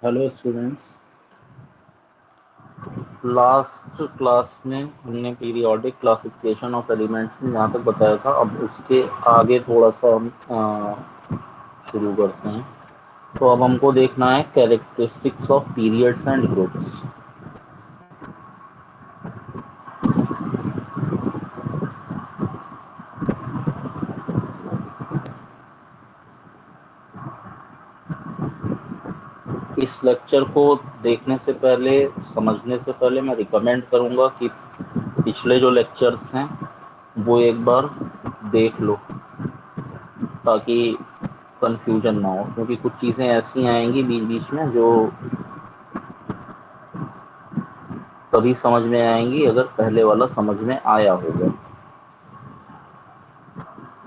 Hello students. Last class में हमने periodic classification of elements में यहाँ तक बताया था। अब उसके आगे थोड़ा सा हम शुरू करते हैं। तो अब हमको देखना है characteristics of periods and groups. इस लेक्चर को देखने से पहले, समझने से पहले मैं रिकमेंड करूँगा कि पिछले जो लेक्चर्स हैं वो एक बार देख लो, ताकि कंफ्यूजन ना हो, क्योंकि कुछ चीज़ें ऐसी आएंगी बीच बीच में जो तभी समझ में आएंगी अगर पहले वाला समझ में आया होगा।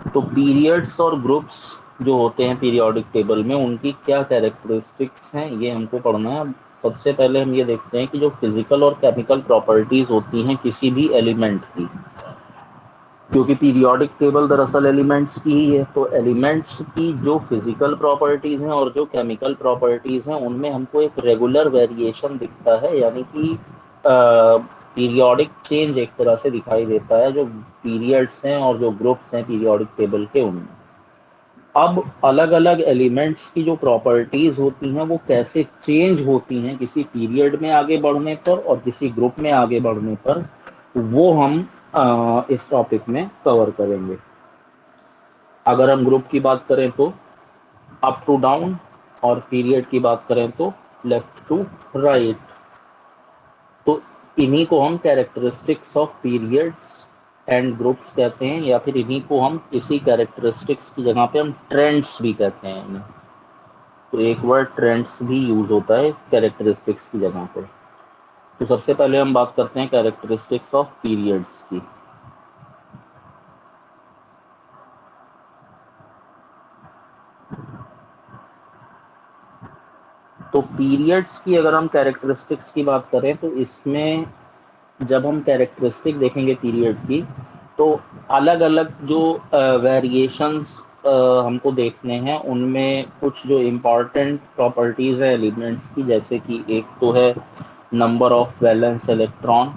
तो पीरियड्स और ग्रुप्स जो होते हैं पीरियोडिक टेबल में, उनकी क्या कैरेक्टरिस्टिक्स हैं ये हमको पढ़ना है। सबसे पहले हम ये देखते हैं कि जो फिजिकल और केमिकल प्रॉपर्टीज होती हैं किसी भी एलिमेंट की, क्योंकि पीरियोडिक टेबल दरअसल एलिमेंट्स की ही है, तो एलिमेंट्स की जो फिजिकल प्रॉपर्टीज हैं और जो केमिकल प्रॉपर्टीज हैं उनमें हमको एक रेगुलर वेरिएशन दिखता है, यानी कि पीरियोडिक चेंज एक तरह से दिखाई देता है जो पीरियड्स हैं और जो ग्रुप्स हैं पीरियोडिक टेबल के उनमें। अब अलग अलग एलिमेंट्स की जो प्रॉपर्टीज होती हैं वो कैसे चेंज होती हैं किसी पीरियड में आगे बढ़ने पर और किसी ग्रुप में आगे बढ़ने पर, वो हम इस टॉपिक में कवर करेंगे। अगर हम ग्रुप की बात करें तो अप टू डाउन, और पीरियड की बात करें तो लेफ्ट टू राइट। तो इन्हीं को हम characteristics of periods and groups कहते हैं, या फिर इन्हीं को हम इसी कैरेक्टरिस्टिक्स की जगह पे हम ट्रेंड्स भी कहते हैं इन्हें। तो एक वर्ड ट्रेंड्स भी यूज होता है कैरेक्टरिस्टिक्स की जगह पे। तो सबसे पहले हम बात करते हैं कैरेक्टरिस्टिक्स ऑफ पीरियड्स की। तो पीरियड्स की अगर हम कैरेक्टरिस्टिक्स की बात करें तो इसमें जब हम कैरेक्टरिस्टिक देखेंगे पीरियड की, तो अलग अलग जो वेरिएशंस हमको देखने हैं, उनमें कुछ जो इम्पॉर्टेंट प्रॉपर्टीज है एलिमेंट्स की, जैसे कि एक तो है नंबर ऑफ वैलेंस इलेक्ट्रॉन,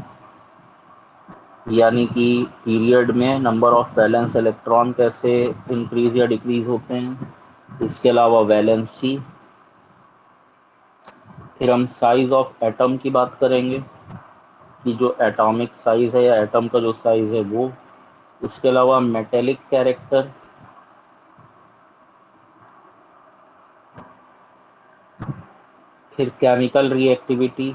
यानी कि पीरियड में नंबर ऑफ वैलेंस इलेक्ट्रॉन कैसे इंक्रीज या डिक्रीज होते हैं। इसके अलावा वैलेंसी। फिर हम साइज ऑफ एटम की बात करेंगे कि जो एटॉमिक साइज है या एटम का जो साइज है वो। इसके अलावा मेटेलिक कैरेक्टर। फिर chemical reactivity.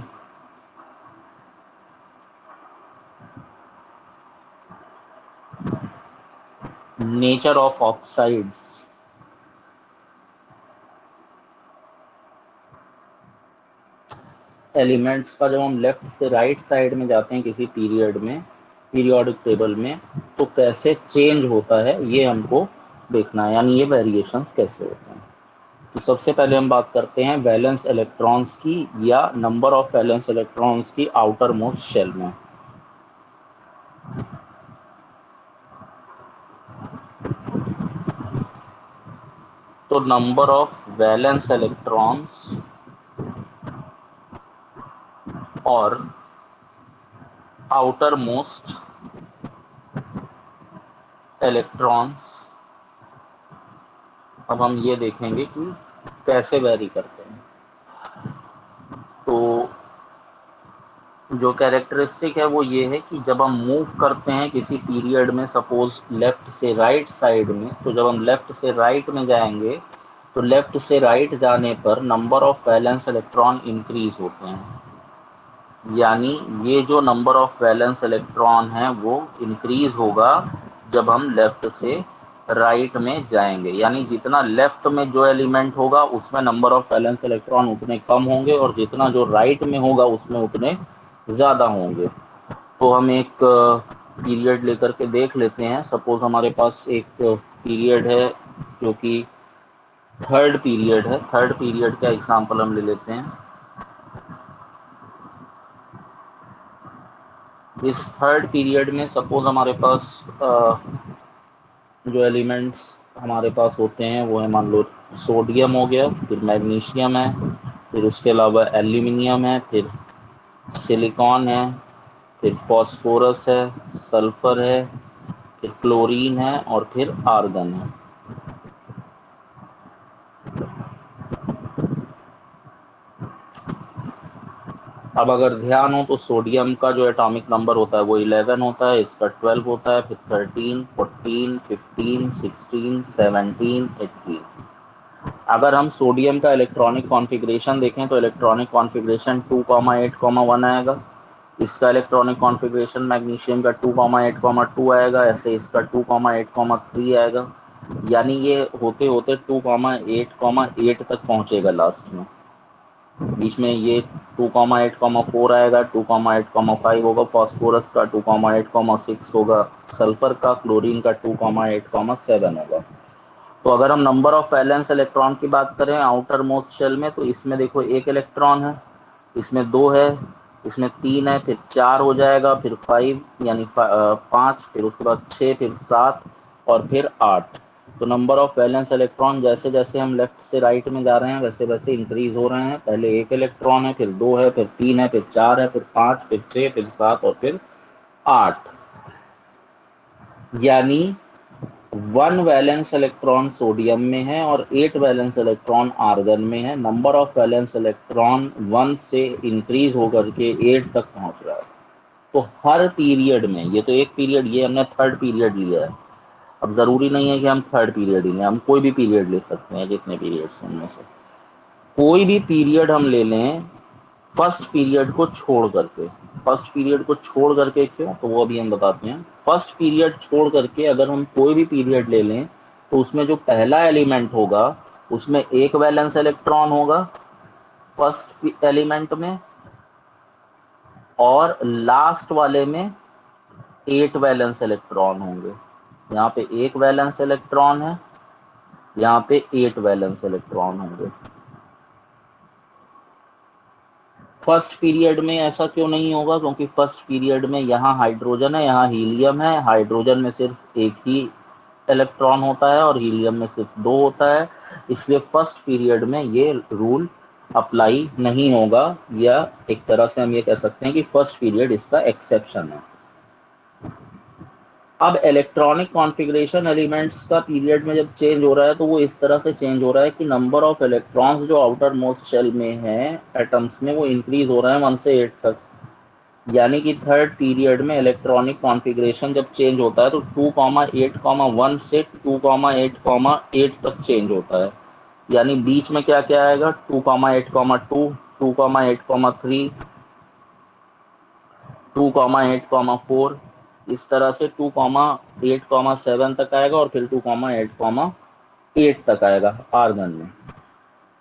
Nature of oxides. Elements का जब हम लेफ्ट से राइट साइड में जाते हैं किसी पीरियड में, पीरियोडिक टेबल में, तो कैसे चेंज होता है ये हमको देखना है, यानी ये वेरिएशंस कैसे होते हैं। तो सबसे पहले हम बात करते हैं वैलेंस इलेक्ट्रॉन्स की, या नंबर ऑफ वैलेंस इलेक्ट्रॉन्स की आउटर मोस्ट शेल में। तो नंबर ऑफ वैलेंस इलेक्ट्रॉन्स और आउटर मोस्ट इलेक्ट्रॉन्स, अब हम ये देखेंगे कि कैसे वेरी करते हैं। तो जो कैरेक्टरिस्टिक है वो ये है कि जब हम मूव करते हैं किसी पीरियड में, सपोज लेफ्ट से राइट साइड में, तो जब हम लेफ्ट से राइट में जाएंगे तो लेफ्ट से राइट जाने पर number of valence electron increase होते हैं, यानी ये जो नंबर ऑफ वैलेंस इलेक्ट्रॉन है वो इंक्रीज होगा जब हम लेफ्ट से राइट में जाएंगे। यानी जितना लेफ्ट में जो एलिमेंट होगा उसमें नंबर ऑफ वैलेंस इलेक्ट्रॉन उतने कम होंगे, और जितना जो राइट में होगा उसमें उतने ज़्यादा होंगे। तो हम एक पीरियड लेकर के देख लेते हैं। सपोज हमारे पास एक पीरियड है जो कि थर्ड पीरियड है। थर्ड पीरियड का एग्जांपल हम ले लेते हैं। इस थर्ड पीरियड में सपोज हमारे पास जो एलिमेंट्स हमारे पास होते हैं वो है, मान लो सोडियम हो गया, फिर मैग्नीशियम है, फिर उसके अलावा एल्यूमिनियम है, फिर सिलिकॉन है, फिर फॉस्फोरस है, सल्फर है, फिर क्लोरीन है और फिर आर्गन है। अब अगर ध्यान हो तो सोडियम का जो एटॉमिक नंबर होता है वो 11 होता है, इसका 12 होता है, फिर 13, 14, 15, 16, 17, 18। अगर हम सोडियम का इलेक्ट्रॉनिक कॉन्फ़िगरेशन देखें तो इलेक्ट्रॉनिक कॉन्फ़िगरेशन 2,8,1 आएगा। इसका इलेक्ट्रॉनिक कॉन्फ़िगरेशन मैग्नीशियम का 2,8,2 आएगा, ऐसे इसका 2,8,3 आएगा। यानी ये होते होते 2,8,8 तक पहुंचेगा लास्ट में। बीच में ये 2,8,4 आएगा, 2,8,5 होगा फॉस्फोरस का, 2,8,6 होगा सल्फर का, क्लोरीन का 2,8,7 होगा। तो अगर हम नंबर ऑफ वैलेंस इलेक्ट्रॉन की बात करें आउटर मोस्ट शेल में, तो इसमें देखो एक इलेक्ट्रॉन है, इसमें दो है, इसमें तीन है, फिर चार हो जाएगा, फिर 5 यानी 5, फिर उसके बाद 6, फिर 7 और फिर 8। तो नंबर ऑफ वैलेंस इलेक्ट्रॉन जैसे जैसे हम लेफ्ट से राइट में जा रहे हैं वैसे वैसे इंक्रीज हो रहे हैं। पहले एक इलेक्ट्रॉन है, फिर दो है, फिर तीन है, फिर चार है, फिर 5, फिर 6, फिर 7 और फिर 8। यानी 1 वैलेंस इलेक्ट्रॉन सोडियम में है और 8 वैलेंस इलेक्ट्रॉन आर्गन में है। नंबर ऑफ वैलेंस इलेक्ट्रॉन 1 से इंक्रीज होकर के 8 तक पहुंच रहा है। तो हर पीरियड में, ये तो एक पीरियड, ये हमने थर्ड पीरियड लिया है। अब जरूरी नहीं है कि हम थर्ड पीरियड ही लें, हम कोई भी पीरियड ले सकते हैं, जितने पीरियड्स उनमें से कोई भी पीरियड हम ले लें फर्स्ट पीरियड को छोड़ करके। फर्स्ट पीरियड को छोड़ करके क्यों, तो वो अभी हम बताते हैं। फर्स्ट पीरियड छोड़ करके अगर हम कोई भी पीरियड ले लें तो उसमें जो पहला एलिमेंट होगा उसमें एक वैलेंस इलेक्ट्रॉन होगा फर्स्ट एलिमेंट में, और लास्ट वाले में 8 वैलेंस इलेक्ट्रॉन होंगे। यहाँ पे एक वैलेंस इलेक्ट्रॉन है, यहाँ पे 8 वैलेंस इलेक्ट्रॉन होंगे। फर्स्ट पीरियड में ऐसा क्यों नहीं होगा, क्योंकि फर्स्ट पीरियड में यहाँ हाइड्रोजन है, यहाँ हीलियम है। हाइड्रोजन में सिर्फ एक ही इलेक्ट्रॉन होता है और हीलियम में सिर्फ दो होता है, इसलिए फर्स्ट पीरियड में ये रूल अप्लाई नहीं होगा, या एक तरह से हम ये कह सकते हैं कि फर्स्ट पीरियड इसका एक्सेप्शन है। अब इलेक्ट्रॉनिक कॉन्फ़िगरेशन एलिमेंट्स का पीरियड में जब चेंज हो रहा है तो वो इस तरह से चेंज हो रहा है कि नंबर ऑफ इलेक्ट्रॉन्स जो आउटर मोस्ट शेल में है एटम्स में, वो इंक्रीज हो रहा है 1 से 8 तक। यानी कि थर्ड पीरियड में इलेक्ट्रॉनिक कॉन्फ़िगरेशन जब चेंज होता है तो 2,8,1 से 2,8,8 तक चेंज होता है। यानी बीच में क्या क्या आएगा, 2,8,2, 2,8,3, 2,8,4, इस तरह से 2,8,7 तक आएगा और फिर 2,8,8 तक आएगा आर्गन में।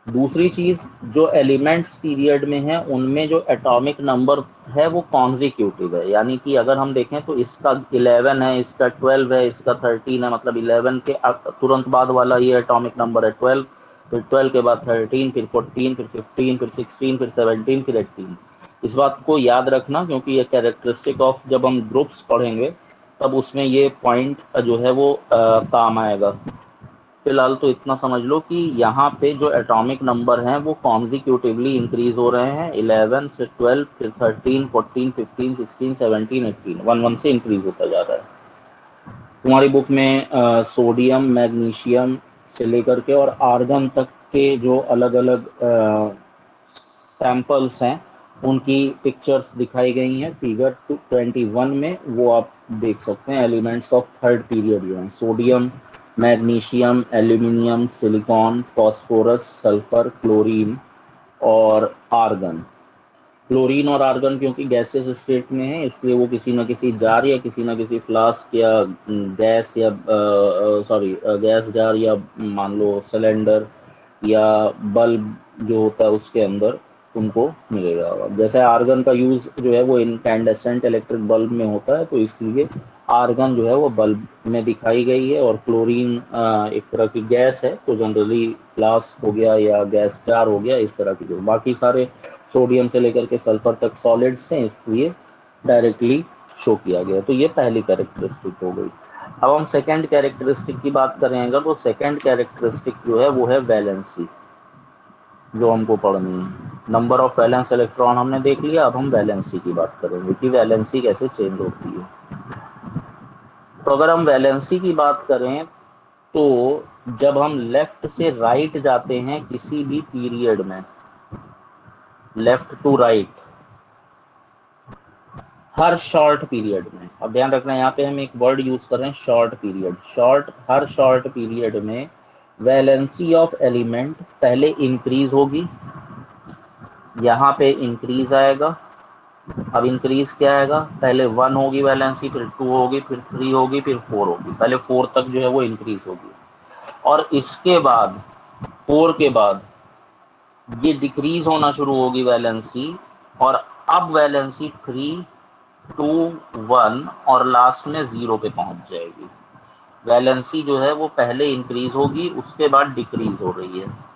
दूसरी चीज, जो एलिमेंट्स पीरियड में है उनमें जो एटॉमिक नंबर है वो कॉन्जिक्यूटिव है। यानी कि अगर हम देखें तो इसका 11 है, इसका 12 है, इसका 13 है, मतलब 11 के तुरंत बाद वाला ये एटॉमिक नंबर है 12, फिर 12 के बाद 13, फिर 14, फिर 15, फिर 16, फिर 17, फिर 18। इस बात को याद रखना क्योंकि ये कैरेक्टरिस्टिक ऑफ जब हम ग्रुप्स पढ़ेंगे तब उसमें ये पॉइंट जो है वो काम आएगा। फिलहाल तो इतना समझ लो कि यहाँ पे जो एटॉमिक नंबर हैं वो कॉन्जिक्यूटिवली इंक्रीज हो रहे हैं, 11 से 12, फिर 13, 14, 15, 16, 17, 18, 1 1 से इंक्रीज होता जा रहा है। तुम्हारी बुक में सोडियम, मैग्नीशियम से लेकर के और आर्गन तक के जो अलग अलग सैंपल्स हैं उनकी पिक्चर्स दिखाई गई हैं फिगर 21 में, वो आप देख सकते हैं। एलिमेंट्स ऑफ थर्ड पीरियड जो हैं sodium, magnesium, aluminium, silicon, phosphorus, sulphur, chlorine और आर्गन। क्लोरीन और आर्गन क्योंकि गैसेस स्टेट में है इसलिए वो किसी न किसी जार या किसी न किसी फ्लास्क या गैस या सॉरी गैस जार या मान लो सिलेंडर या बल्ब जो होता है उसके अंदर उनको मिलेगा। जैसे आर्गन का यूज जो है वो इनकैंडेसेंट इलेक्ट्रिक बल्ब में होता है तो इसलिए आर्गन जो है वो बल्ब में दिखाई गई है। और क्लोरीन एक तरह की गैस है तो जनरली फ्लास्क हो गया या गैस जार हो गया, इस तरह की। जो बाकी सारे सोडियम से लेकर के सल्फर तक सॉलिड्स हैं इसलिए डायरेक्टली शो किया गया। तो ये पहली कैरेक्टरिस्टिक हो गई। अब हम सेकंड कैरेक्टरिस्टिक की बात करें अगर, तो सेकंड कैरेक्टरिस्टिक जो है वो है वैलेंसी, जो हमको पढ़नी है। नंबर ऑफ वैलेंस इलेक्ट्रॉन हमने देख लिया। अब हम वैलेंसी की बात करेंगे कि वैलेंसी कैसे चेंज होती है। तो अगर हम वैलेंसी की बात करें तो जब हम लेफ्ट से राइट जाते हैं किसी भी पीरियड में, लेफ्ट टू राइट, हर शॉर्ट पीरियड में, अब ध्यान रखना यहाँ पे हम एक वर्ड यूज कर रहे हैं शॉर्ट पीरियड, हर शॉर्ट पीरियड में वैलेंसी ऑफ एलिमेंट पहले इंक्रीज होगी, यहाँ पे इंक्रीज आएगा। अब इंक्रीज क्या आएगा, पहले 1 होगी वैलेंसी, फिर 2 होगी, फिर 3 होगी, फिर 4 होगी, पहले 4 तक जो है वो इंक्रीज होगी। और इसके बाद 4 के बाद ये डिक्रीज होना शुरू होगी वैलेंसी, और अब वैलेंसी 3, 2, 1 और लास्ट में 0 पे पहुंच जाएगी। वैलेंसी जो है वो पहले इंक्रीज होगी, उसके बाद डिक्रीज हो रही है।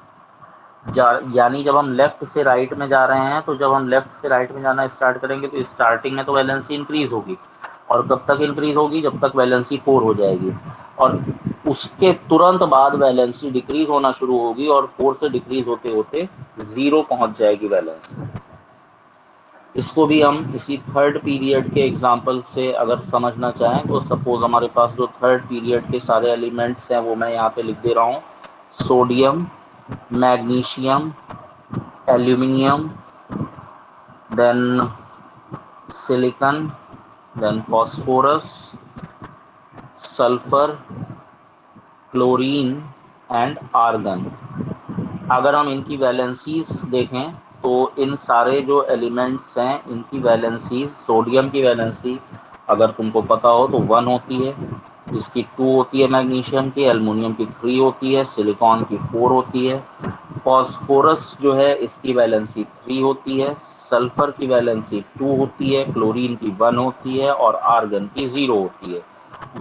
यानी जब हम लेफ्ट से राइट में जा रहे हैं, तो जब हम लेफ्ट से राइट में जाना स्टार्ट करेंगे तो स्टार्टिंग में तो वैलेंसी इंक्रीज होगी, और कब तक इंक्रीज होगी, जब तक वैलेंसी 4 हो जाएगी, और उसके तुरंत बाद वैलेंसी डिक्रीज होना शुरू होगी और 4 से डिक्रीज होते होते 0 पहुंच जाएगी वैलेंसी। इसको भी हम इसी थर्ड पीरियड के एग्जांपल से अगर समझना चाहें तो सपोज हमारे पास जो थर्ड पीरियड के सारे एलिमेंट्स हैं वो मैं यहाँ पे लिख दे रहा हूँ। Sodium, magnesium, aluminium, then silicon, then phosphorus, sulphur, chlorine and argon. अगर हम इनकी वैलेंसीज देखें तो इन सारे जो एलिमेंट्स हैं इनकी वैलेंसीज, सोडियम की वैलेंसी अगर तुमको पता हो तो 1 होती है, इसकी 2 होती है मैग्नीशियम की, एल्युमिनियम की 3 होती है, सिलिकॉन की 4 होती है, फॉस्फोरस जो है इसकी वैलेंसी 3 होती है, सल्फर की वैलेंसी 2 होती है, क्लोरीन की 1 होती है और आर्गन की 0 होती है।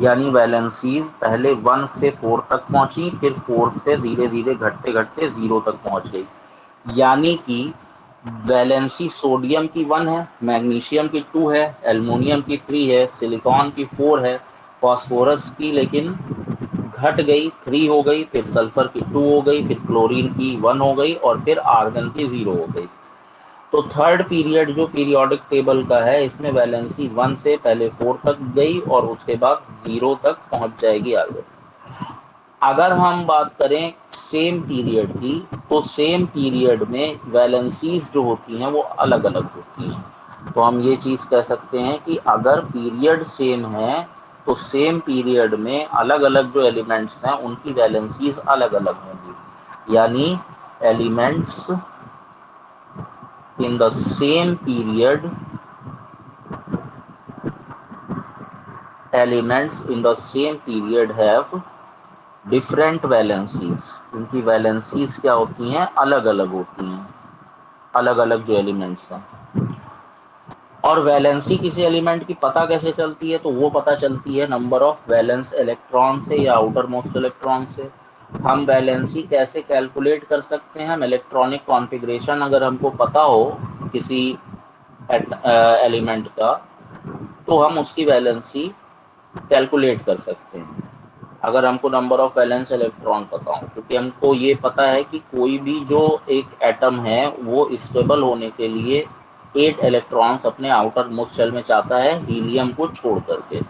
यानी वैलेंसीज पहले 1 से 4 तक पहुंची, फिर 4 से धीरे धीरे घटते घटते 0 तक पहुंच गई। यानी कि वैलेंसी सोडियम की 1 है, मैग्नीशियम की 2 है, एल्युमिनियम की 3 है, सिलिकॉन की 4 है, फॉस्फोरस की लेकिन घट गई, 3 हो गई, फिर सल्फर की 2 हो गई, फिर क्लोरीन की 1 हो गई और फिर आर्गन की 0 हो गई। तो थर्ड पीरियड जो पीरियोडिक टेबल का है इसमें वैलेंसी 1 से पहले 4 तक गई और उसके बाद 0 तक पहुंच जाएगी आगे। अगर हम बात करें सेम पीरियड की, तो सेम पीरियड में वैलेंसीज जो होती हैं वो अलग अलग होती हैं। तो हम ये चीज कह सकते हैं कि अगर पीरियड सेम है तो सेम पीरियड में अलग अलग जो एलिमेंट्स हैं उनकी वैलेंसीज अलग अलग होंगी। यानी elements in the same period, elements in the same period have different valencies। इनकी वैलेंसीज क्या होती हैं, अलग अलग होती हैं, अलग अलग जो एलिमेंट्स हैं। और वैलेंसी किसी एलिमेंट की पता कैसे चलती है, तो वो पता चलती है नंबर ऑफ वैलेंस इलेक्ट्रॉन से या आउटर मोस्ट इलेक्ट्रॉन से। हम वैलेंसी कैसे कैलकुलेट कर सकते हैं, हम इलेक्ट्रॉनिक कॉन्फ़िगरेशन अगर हमको पता हो किसी एलिमेंट का तो हम उसकी वैलेंसी कैलकुलेट कर सकते हैं। अगर हमको नंबर ऑफ वैलेंस इलेक्ट्रॉन पता हो, क्योंकि हमको ये पता है कि कोई भी जो एक एटम है वो स्टेबल होने के लिए 8 इलेक्ट्रॉन्स अपने आउटर मोस्ट शेल में चाहता है, हीलियम को छोड़ करके।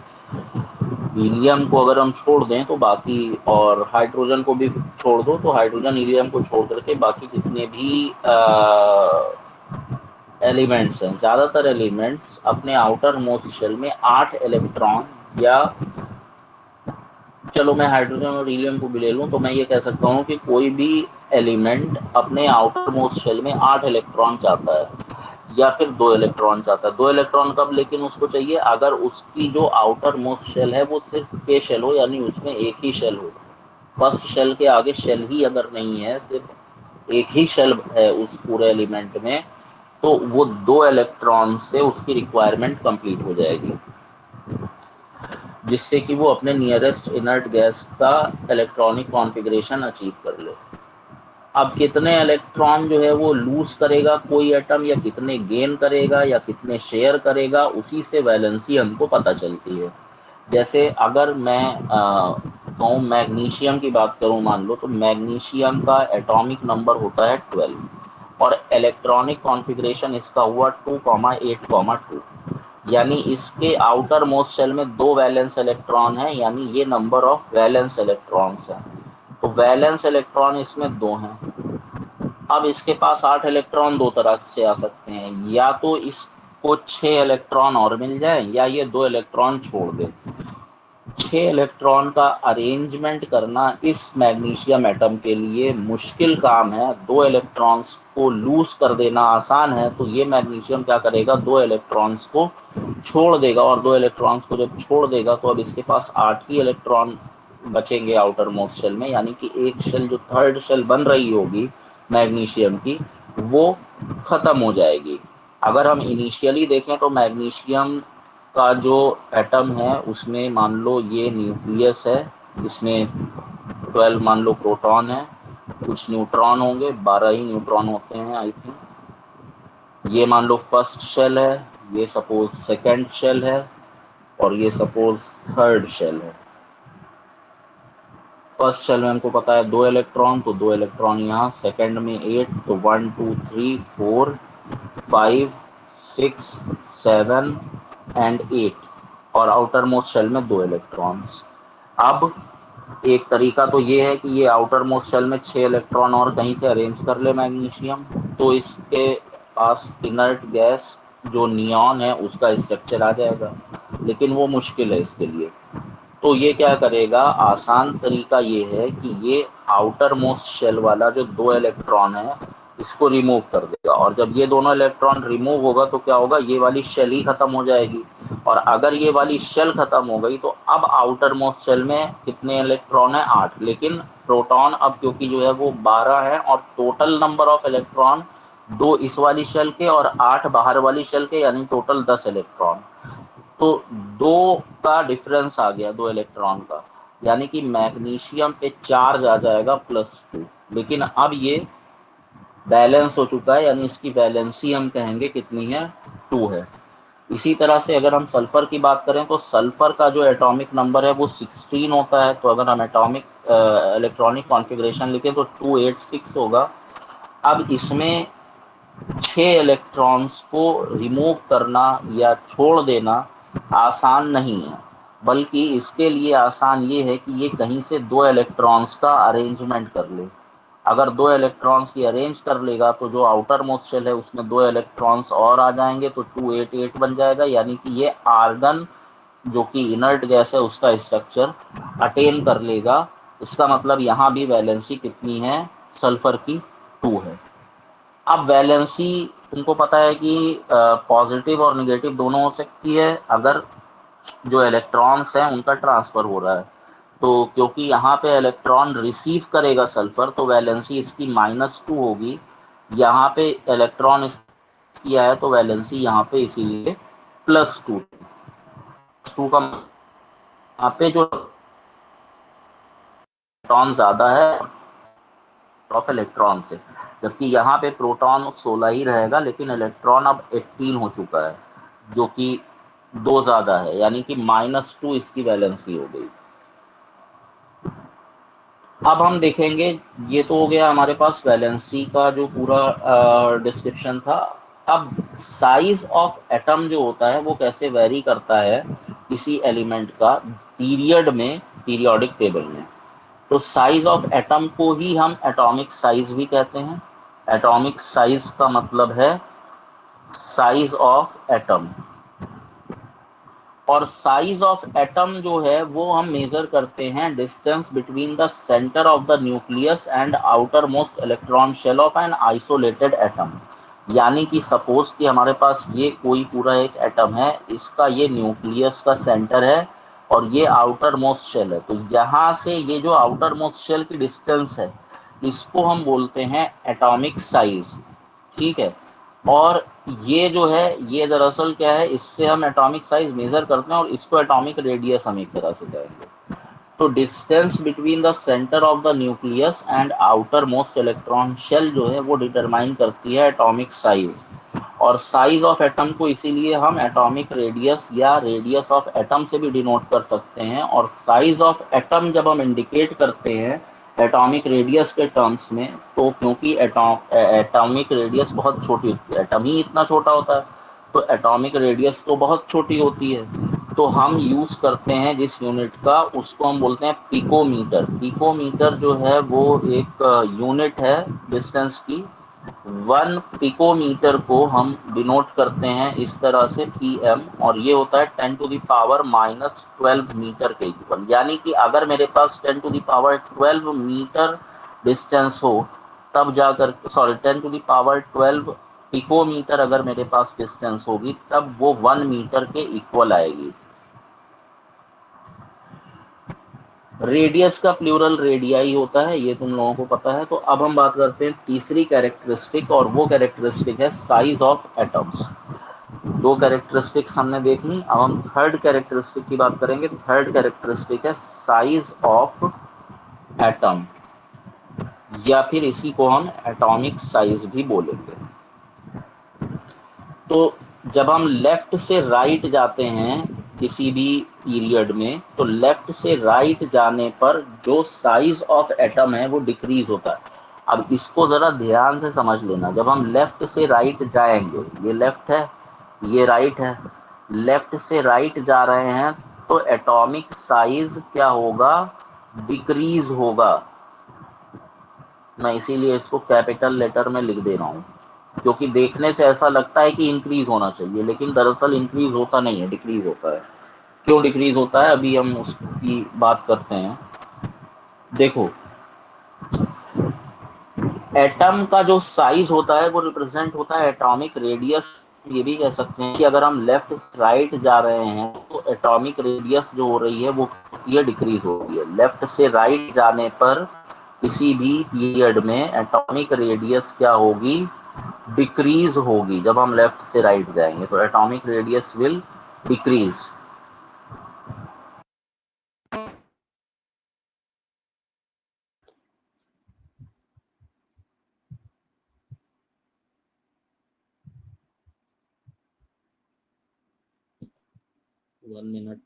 हीलियम को अगर हम छोड़ दें तो बाकी, और हाइड्रोजन को भी छोड़ दो तो हाइड्रोजन हीलियम को छोड़ करके बाकी जितने भी एलिमेंट्स हैं, ज़्यादातर एलिमेंट्स अपने आउटर मोस्ट शेल में 8 इलेक्ट्रॉन, या चलो मैं हाइड्रोजन और हीलियम को भी ले लूँ तो मैं ये कह सकता हूँ कि कोई भी एलिमेंट अपने आउटर मोस्ट शेल में 8 इलेक्ट्रॉन चाहता है या फिर 2 इलेक्ट्रॉन चाहता है। 2 इलेक्ट्रॉन कब लेकिन उसको चाहिए, अगर उसकी जो आउटर मोस्ट शेल है वो सिर्फ के शेल हो, यानी उसमें एक ही शेल हो। फर्स्ट शेल के आगे शेल ही अगर नहीं है, सिर्फ एक ही शेल है उस पूरे एलिमेंट में, तो वो 2 इलेक्ट्रॉन से उसकी रिक्वायरमेंट कंप्लीट हो जाएगी, जिससे कि वो अपने नियरेस्ट इनर्ट गैस का इलेक्ट्रॉनिक कॉन्फ़िगरेशन अचीव कर ले। अब कितने इलेक्ट्रॉन जो है वो लूज करेगा कोई एटम, या कितने गेन करेगा या कितने शेयर करेगा, उसी से वैलेंसी हमको पता चलती है। जैसे अगर मैं कहूँ मैग्नीशियम की बात करूँ, मान लो तो मैग्नीशियम का एटॉमिक नंबर होता है 12। और इलेक्ट्रॉनिक कॉन्फ़िगरेशन इसका हुआ 2,8,2, यानी इसके आउटर मोस्ट शेल में 2 वैलेंस इलेक्ट्रॉन है, यानी ये नंबर ऑफ वैलेंस इलेक्ट्रॉन्स है। तो वैलेंस इलेक्ट्रॉन इसमें 2 हैं। अब इसके पास 8 इलेक्ट्रॉन दो तरह से आ सकते हैं, या तो इसको 6 इलेक्ट्रॉन और मिल जाए, या ये 2 इलेक्ट्रॉन छोड़ दे। 6 इलेक्ट्रॉन का अरेंजमेंट करना इस मैग्नीशियम एटम के लिए मुश्किल काम है। 2 इलेक्ट्रॉन्स को लूज कर देना आसान है, तो ये मैग्नीशियम क्या करेगा, 2 इलेक्ट्रॉन्स को छोड़ देगा, और 2 इलेक्ट्रॉन्स को जब छोड़ देगा तो अब इसके पास 8 ही इलेक्ट्रॉन बचेंगे आउटर मोस्ट शेल में, यानी कि एक शेल जो थर्ड शेल बन रही होगी मैग्नीशियम की, वो खत्म हो जाएगी। अगर हम इनिशियली देखें तो मैग्नीशियम का जो एटम है उसमें मान लो ये न्यूक्लियस है, इसमें 12 मान लो प्रोटॉन है, कुछ न्यूट्रॉन होंगे, 12 ही न्यूट्रॉन होते हैं आई थिंक। ये मान लो फर्स्ट शेल है, ये सपोज सेकंड शेल है, और ये सपोज थर्ड शेल है। फर्स्ट शेल में हमको पता है 2 इलेक्ट्रॉन, तो 2 इलेक्ट्रॉन यहाँ, सेकंड में 8, तो 1 2 3 4 5 6 7 एंड 8, और आउटर मोस्ट शेल में 2 इलेक्ट्रॉन्स। अब एक तरीका तो ये है कि ये आउटर मोस्ट शेल में 6 इलेक्ट्रॉन और कहीं से अरेंज कर ले मैग्नीशियम, तो इसके पास इनर्ट गैस जो नियॉन है उसका स्ट्रक्चर आ जाएगा, लेकिन वो मुश्किल है इसके लिए। तो ये क्या करेगा, आसान तरीका ये है कि ये आउटर मोस्ट शेल वाला जो 2 इलेक्ट्रॉन है इसको रिमूव कर देगा, और जब ये दोनों इलेक्ट्रॉन रिमूव होगा तो क्या होगा, ये वाली शेल ही खत्म हो जाएगी। और अगर ये वाली शेल खत्म हो गई तो अब आउटर मोस्ट शेल में कितने इलेक्ट्रॉन है, 8, लेकिन प्रोटॉन अब क्योंकि जो है वो 12 है, और टोटल नंबर ऑफ इलेक्ट्रॉन 2 इस वाली शेल के और 8 बाहर वाली शेल के, यानी टोटल 10 इलेक्ट्रॉन। तो 2 का डिफरेंस आ गया, 2 इलेक्ट्रॉन का, यानी कि मैग्नीशियम पे चार्ज आ जाएगा +2, लेकिन अब ये बैलेंस हो चुका है, यानी इसकी वैलेंसी हम कहेंगे कितनी है, 2 है। इसी तरह से अगर हम सल्फर की बात करें तो सल्फर का जो एटॉमिक नंबर है वो 16 होता है, तो अगर हम एटॉमिक इलेक्ट्रॉनिक कॉन्फ़िगरेशन लिखें तो 286 होगा। अब इसमें 6 इलेक्ट्रॉन्स को रिमूव करना या छोड़ देना आसान नहीं है, बल्कि इसके लिए आसान ये है कि ये कहीं से 2 इलेक्ट्रॉन्स का अरेंजमेंट कर ले। अगर 2 इलेक्ट्रॉन्स की अरेंज कर लेगा तो जो आउटर मोस्ट शेल है उसमें 2 इलेक्ट्रॉन्स और आ जाएंगे, तो 288 बन जाएगा, यानी कि ये आर्गन जो कि इनर्ट गैस है उसका स्ट्रक्चर अटेन कर लेगा। इसका मतलब यहाँ भी वैलेंसी कितनी है, सल्फर की 2 है। अब वैलेंसी तुमको पता है कि पॉजिटिव और निगेटिव दोनों हो सकती है अगर जो इलेक्ट्रॉन्स हैं उनका ट्रांसफर हो रहा है। तो क्योंकि यहाँ पे इलेक्ट्रॉन रिसीव करेगा सल्फर, तो वैलेंसी इसकी -2 होगी। यहाँ पे इलेक्ट्रॉन किया है तो वैलेंसी यहाँ पे इसीलिए +2 2 का, यहाँ पे जो इलेक्ट्रॉन ज्यादा है ऑफ इलेक्ट्रॉन से, जबकि यहाँ पे प्रोटॉन 16 ही रहेगा, लेकिन इलेक्ट्रॉन अब 18 हो चुका है, जो कि 2 ज्यादा है, यानी कि -2 इसकी वैलेंसी हो गई। अब हम देखेंगे, ये तो हो गया हमारे पास वैलेंसी का जो पूरा डिस्क्रिप्शन था। अब साइज ऑफ एटम जो होता है वो कैसे वेरी करता है किसी एलिमेंट का पीरियड में, पीरियोडिक टेबल में। तो साइज ऑफ एटम को ही हम एटॉमिक साइज भी कहते हैं। एटॉमिक साइज का मतलब है साइज ऑफ एटम, और साइज ऑफ एटम जो है वो हम मेजर करते हैं distance between the centre of the nucleus and outermost electron shell of an isolated atom. यानी कि सपोज कि हमारे पास ये कोई पूरा एक एटम है, इसका ये न्यूक्लियस का सेंटर है और ये आउटर मोस्ट शेल है, तो यहाँ से ये जो आउटर मोस्ट शेल की डिस्टेंस है इसको हम बोलते हैं एटॉमिक साइज। ठीक है, और ये जो है ये दरअसल क्या है, इससे हम एटॉमिक साइज मेजर करते हैं और इसको एटॉमिक रेडियस हम एक तरह से कहेंगे। तो distance between the centre of the nucleus and outermost electron shell जो है वो डिटरमाइन करती है एटॉमिक साइज। और साइज ऑफ एटम को इसीलिए हम एटॉमिक रेडियस या रेडियस ऑफ एटम से भी डिनोट कर सकते हैं। और साइज ऑफ एटम जब हम इंडिकेट करते हैं एटॉमिक रेडियस के टर्म्स में, तो क्योंकि एटॉमिक रेडियस बहुत छोटी होती है, एटम ही इतना छोटा होता है, तो एटॉमिक रेडियस तो बहुत छोटी होती है, तो हम यूज करते हैं जिस यूनिट का, उसको हम बोलते हैं पिकोमीटर। पिकोमीटर जो है वो एक यूनिट है डिस्टेंस की। 1 पिकोमीटर को हम डिनोट करते हैं इस तरह से पीएम, और ये होता है 10⁻⁻12 मीटर के इक्वल। यानी कि अगर मेरे पास 10⁻12 मीटर डिस्टेंस हो, तब जाकर, सॉरी, 10⁻12 पिकोमीटर अगर मेरे पास डिस्टेंस होगी, तब वो 1 मीटर के इक्वल आएगी। रेडियस का प्लूरल रेडियाई होता है, ये तुम लोगों को पता है। तो अब हम बात करते हैं तीसरी कैरेक्टरिस्टिक, और वो कैरेक्टरिस्टिक है साइज ऑफ एटम्स। दो कैरेक्टरिस्टिक्स हमने देख ली, अब हम थर्ड कैरेक्टरिस्टिक की बात करेंगे। थर्ड कैरेक्टरिस्टिक है साइज ऑफ एटम, या फिर इसी को हम एटॉमिक साइज भी बोलेंगे। तो जब हम लेफ्ट से राइट जाते हैं किसी भी पीरियड में, तो लेफ्ट से राइट जाने पर जो साइज ऑफ एटम है वो डिक्रीज होता है। अब इसको जरा ध्यान से समझ लेना, जब हम लेफ्ट से राइट जाएंगे, ये लेफ्ट है, ये राइट है, लेफ्ट से राइट जा रहे हैं, तो एटॉमिक साइज क्या होगा, डिक्रीज होगा। मैं इसीलिए इसको कैपिटल लेटर में लिख दे रहा हूँ, क्योंकि देखने से ऐसा लगता है कि इंक्रीज होना चाहिए, लेकिन दरअसल इंक्रीज होता नहीं है, डिक्रीज होता है। क्यों डिक्रीज होता है, अभी हम उसकी बात करते हैं। देखो, एटम का जो साइज होता है वो रिप्रेजेंट होता है एटॉमिक रेडियस। ये भी कह सकते हैं कि अगर हम लेफ्ट से राइट जा रहे हैं, तो एटॉमिक रेडियस जो हो रही है वो ये डिक्रीज हो रही है। लेफ्ट से राइट जाने पर किसी भी पीरियड में एटॉमिक रेडियस क्या होगी, डिक्रीज होगी। जब हम लेफ्ट से राइट जाएंगे तो atomic radius will decrease. One minute.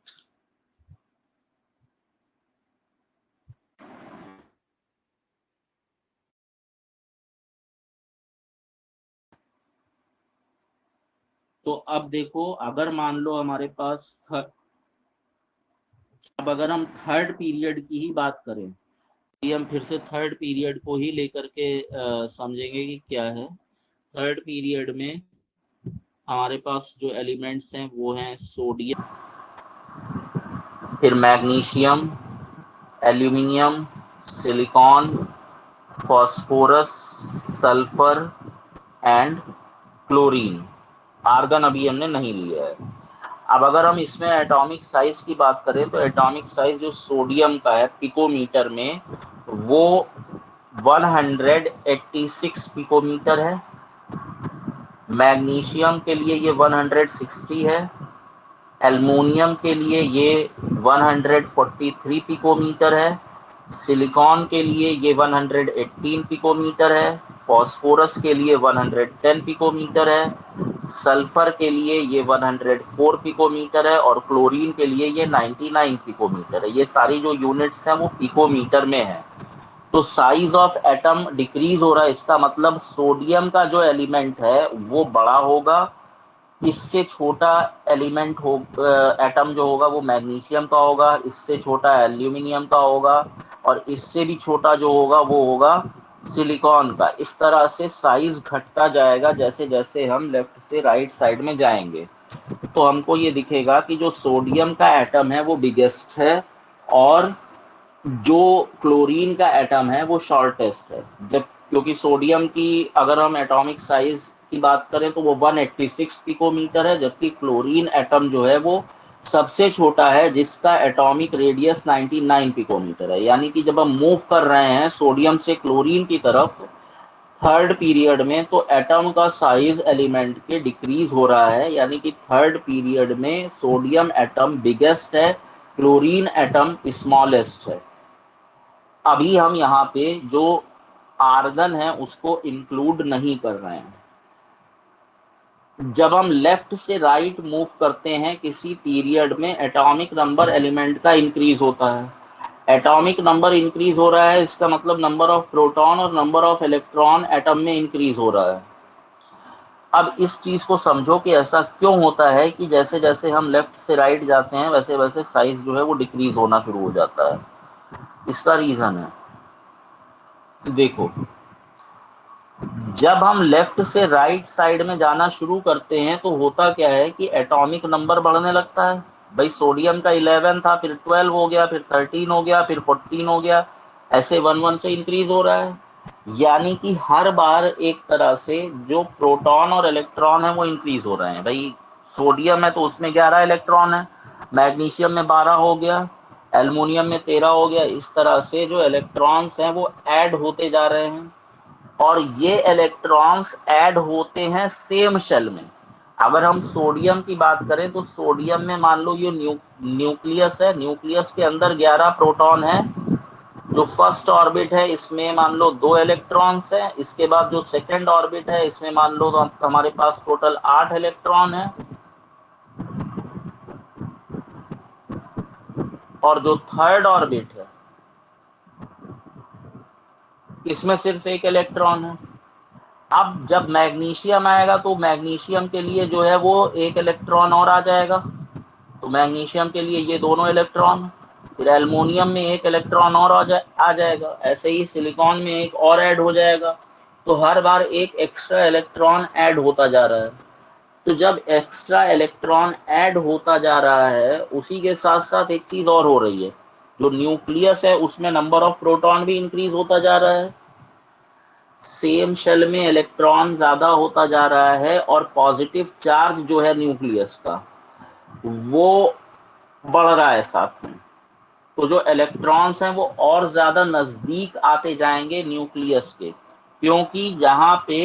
तो अब देखो, अगर मान लो हमारे पास अब अगर हम थर्ड पीरियड की ही बात करें, तो हम फिर से थर्ड पीरियड को ही लेकर के समझेंगे कि क्या है। थर्ड पीरियड में हमारे पास जो एलिमेंट्स हैं वो हैं सोडियम, फिर magnesium, aluminium, silicon, phosphorus, sulphur and chlorine. Argon अभी हमने नहीं लिया है। अब अगर हम इसमें एटॉमिक साइज की बात करें, तो एटॉमिक साइज जो सोडियम का है पिकोमीटर में, वो 186 पिकोमीटर है। मैग्नीशियम के लिए ये 160 है। एल्युमिनियम के लिए ये 143 पिकोमीटर है। सिलिकॉन के लिए ये 118 पिकोमीटर है। फॉस्फोरस के लिए 110 पिकोमीटर है। सल्फर के लिए ये 104 पिकोमीटर है, और क्लोरीन के लिए ये 99 पिकोमीटर है। ये सारी जो यूनिट्स हैं वो पिकोमीटर में है। तो साइज ऑफ एटम डिक्रीज हो रहा है, इसका मतलब सोडियम का जो एलिमेंट है वो बड़ा होगा। इससे छोटा एलिमेंट हो, एटम जो होगा वो मैग्नीशियम का होगा, इससे छोटा एल्यूमिनियम का होगा, और इससे भी छोटा जो होगा वो होगा सिलिकॉन का। इस तरह से साइज घटता जाएगा जैसे जैसे हम लेफ्ट से राइट साइड में जाएंगे। तो हमको ये दिखेगा कि जो सोडियम का एटम है वो बिगेस्ट है, और जो क्लोरीन का एटम है वो शॉर्टेस्ट है। जब, क्योंकि सोडियम की अगर हम एटॉमिक साइज की बात करें तो वो 186 पिकोमीटर है, जबकि क्लोरीन एटम जो है वो सबसे छोटा है, जिसका एटॉमिक रेडियस 99 पिकोमीटर है। यानी कि जब हम मूव कर रहे हैं सोडियम से क्लोरीन की तरफ थर्ड पीरियड में, तो एटम का साइज एलिमेंट के डिक्रीज हो रहा है। यानी कि थर्ड पीरियड में सोडियम एटम बिगेस्ट है, क्लोरीन एटम स्मॉलेस्ट है। अभी हम यहाँ पे जो आर्गन है उसको इंक्लूड नहीं कर रहे हैं। जब हम लेफ्ट से राइट मूव करते हैं किसी पीरियड में, एटॉमिक नंबर एलिमेंट का इंक्रीज होता है। एटॉमिक नंबर इंक्रीज हो रहा है, इसका मतलब नंबर ऑफ प्रोटॉन और नंबर ऑफ इलेक्ट्रॉन एटम में इंक्रीज हो रहा है। अब इस चीज को समझो कि ऐसा क्यों होता है कि जैसे जैसे हम लेफ्ट से राइट जाते हैं वैसे वैसे साइज जो है वो डिक्रीज होना शुरू हो जाता है। इसका रीजन है, देखो, जब हम लेफ्ट से राइट साइड में जाना शुरू करते हैं तो होता क्या है कि एटॉमिक नंबर बढ़ने लगता है। भाई सोडियम का 11 था, फिर 12 हो गया, फिर 13 हो गया, फिर 14 हो गया, ऐसे 1 1 से इंक्रीज हो रहा है। यानी कि हर बार एक तरह से जो प्रोटॉन और इलेक्ट्रॉन है वो इंक्रीज हो रहे हैं। भाई सोडियम है तो उसमें 11 इलेक्ट्रॉन है, मैग्नीशियम में 12 हो गया, एल्युमिनियम में 13 हो गया। इस तरह से जो इलेक्ट्रॉन्स हैं वो ऐड होते जा रहे हैं, और ये इलेक्ट्रॉन्स ऐड होते हैं सेम शेल में। अगर हम सोडियम की बात करें तो सोडियम में मान लो ये न्यूक्लियस है, न्यूक्लियस के अंदर 11 प्रोटॉन है। जो फर्स्ट ऑर्बिट है इसमें मान लो 2 इलेक्ट्रॉन्स है, इसके बाद जो सेकंड ऑर्बिट है इसमें मान लो तो हमारे पास टोटल 8 इलेक्ट्रॉन है, और जो थर्ड ऑर्बिट है इसमें सिर्फ एक इलेक्ट्रॉन है। अब जब मैग्नीशियम आएगा तो मैग्नीशियम के लिए जो है वो एक इलेक्ट्रॉन और आ जाएगा, तो मैग्नीशियम के लिए ये दोनों इलेक्ट्रॉन, फिर एल्युमिनियम में एक इलेक्ट्रॉन और आ जाएगा, ऐसे ही सिलिकॉन में एक और ऐड हो जाएगा। तो हर बार एक एक्स्ट्रा इलेक्ट्रॉन ऐड होता जा रहा है। तो जब एक्स्ट्रा इलेक्ट्रॉन ऐड होता जा रहा है उसी के साथ साथ एक चीज और हो रही है, जो न्यूक्लियस है उसमें नंबर ऑफ प्रोटॉन भी इंक्रीज होता जा रहा है, सेम शेल में इलेक्ट्रॉन ज्यादा होता जा रहा है, और पॉजिटिव चार्ज जो है न्यूक्लियस का वो बढ़ रहा है साथ में। तो जो इलेक्ट्रॉन्स हैं वो और ज्यादा नजदीक आते जाएंगे न्यूक्लियस के, क्योंकि जहां पे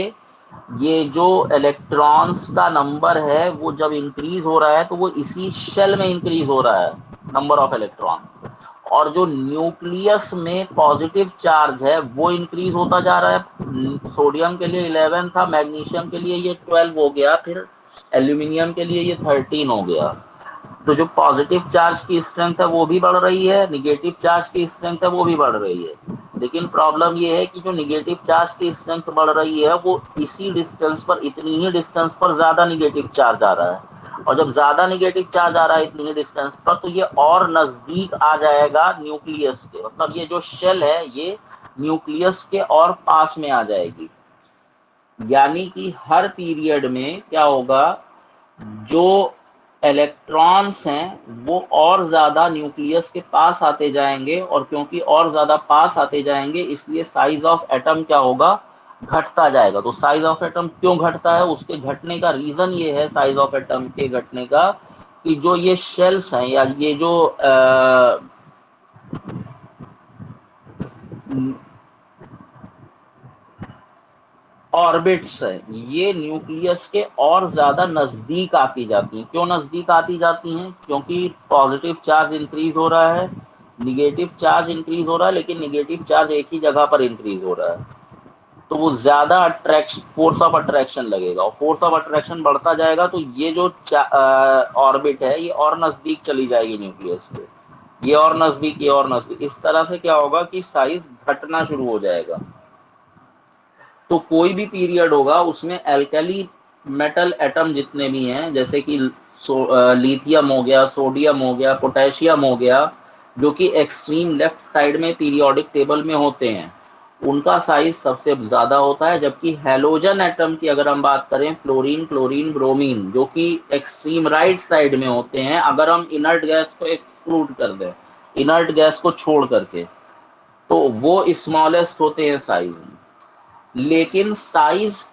ये जो इलेक्ट्रॉन्स का नंबर है वो जब इंक्रीज हो रहा है तो वो इसी शेल में इंक्रीज हो रहा है, नंबर ऑफ इलेक्ट्रॉन। और जो न्यूक्लियस में पॉजिटिव चार्ज है वो इंक्रीज होता जा रहा है। सोडियम के लिए 11 था, मैग्नीशियम के लिए ये 12 हो गया, फिर एल्यूमिनियम के लिए ये 13 हो गया। तो जो पॉजिटिव चार्ज की स्ट्रेंथ है वो भी बढ़ रही है, निगेटिव चार्ज की स्ट्रेंथ है वो भी बढ़ रही है। लेकिन प्रॉब्लम ये है कि जो निगेटिव चार्ज की स्ट्रेंथ बढ़ रही है वो इसी डिस्टेंस पर, इतनी ही डिस्टेंस पर ज्यादा निगेटिव चार्ज आ रहा है, और जब ज्यादा निगेटिव चार्ज आ रहा है इतनी ही डिस्टेंस पर तो ये और नजदीक आ जाएगा न्यूक्लियस के, मतलब ये जो शेल है ये न्यूक्लियस के और पास में आ जाएगी। यानी कि हर पीरियड में क्या होगा, जो इलेक्ट्रॉन्स हैं वो और ज्यादा न्यूक्लियस के पास आते जाएंगे, और क्योंकि और ज्यादा पास आते जाएंगे इसलिए साइज ऑफ एटम क्या होगा, घटता जाएगा। तो साइज ऑफ एटम क्यों घटता है, उसके घटने का रीजन ये है, साइज ऑफ एटम के घटने का, कि जो ये शेल्स हैं या ये जो ऑर्बिट्स है ये न्यूक्लियस के और ज्यादा नजदीक आती जाती हैं। क्यों नजदीक आती जाती हैं, क्योंकि पॉजिटिव चार्ज इंक्रीज हो रहा है, निगेटिव चार्ज इंक्रीज हो रहा है, लेकिन निगेटिव चार्ज एक ही जगह पर इंक्रीज हो रहा है, तो वो ज्यादा अट्रैक्शन, फोर्स ऑफ अट्रैक्शन लगेगा, और फोर्स ऑफ अट्रैक्शन बढ़ता जाएगा तो ये जो ऑर्बिट है ये और नजदीक चली जाएगी न्यूक्लियस के, ये और नजदीक, ये और नजदीक। इस तरह से क्या होगा कि साइज घटना शुरू हो जाएगा। तो कोई भी पीरियड होगा उसमें एल्कली मेटल एटम जितने भी हैं, जैसे कि लिथियम हो गया, सोडियम हो गया, पोटेशियम हो गया, जो कि एक्सट्रीम लेफ्ट साइड में पीरियोडिक टेबल में होते हैं, उनका साइज सबसे ज्यादा होता है। जबकि हैलोजन एटम की अगर हम बात करें, फ्लोरीन, क्लोरीन, ब्रोमीन, जो कि एक्सट्रीम राइट साइड में होते हैं, अगर हम इनर्ट गैस को एक्सक्लूड कर दें, इनर्ट गैस को छोड़ करके, तो वो स्मॉलेस्ट होते हैं साइज में। लेकिन size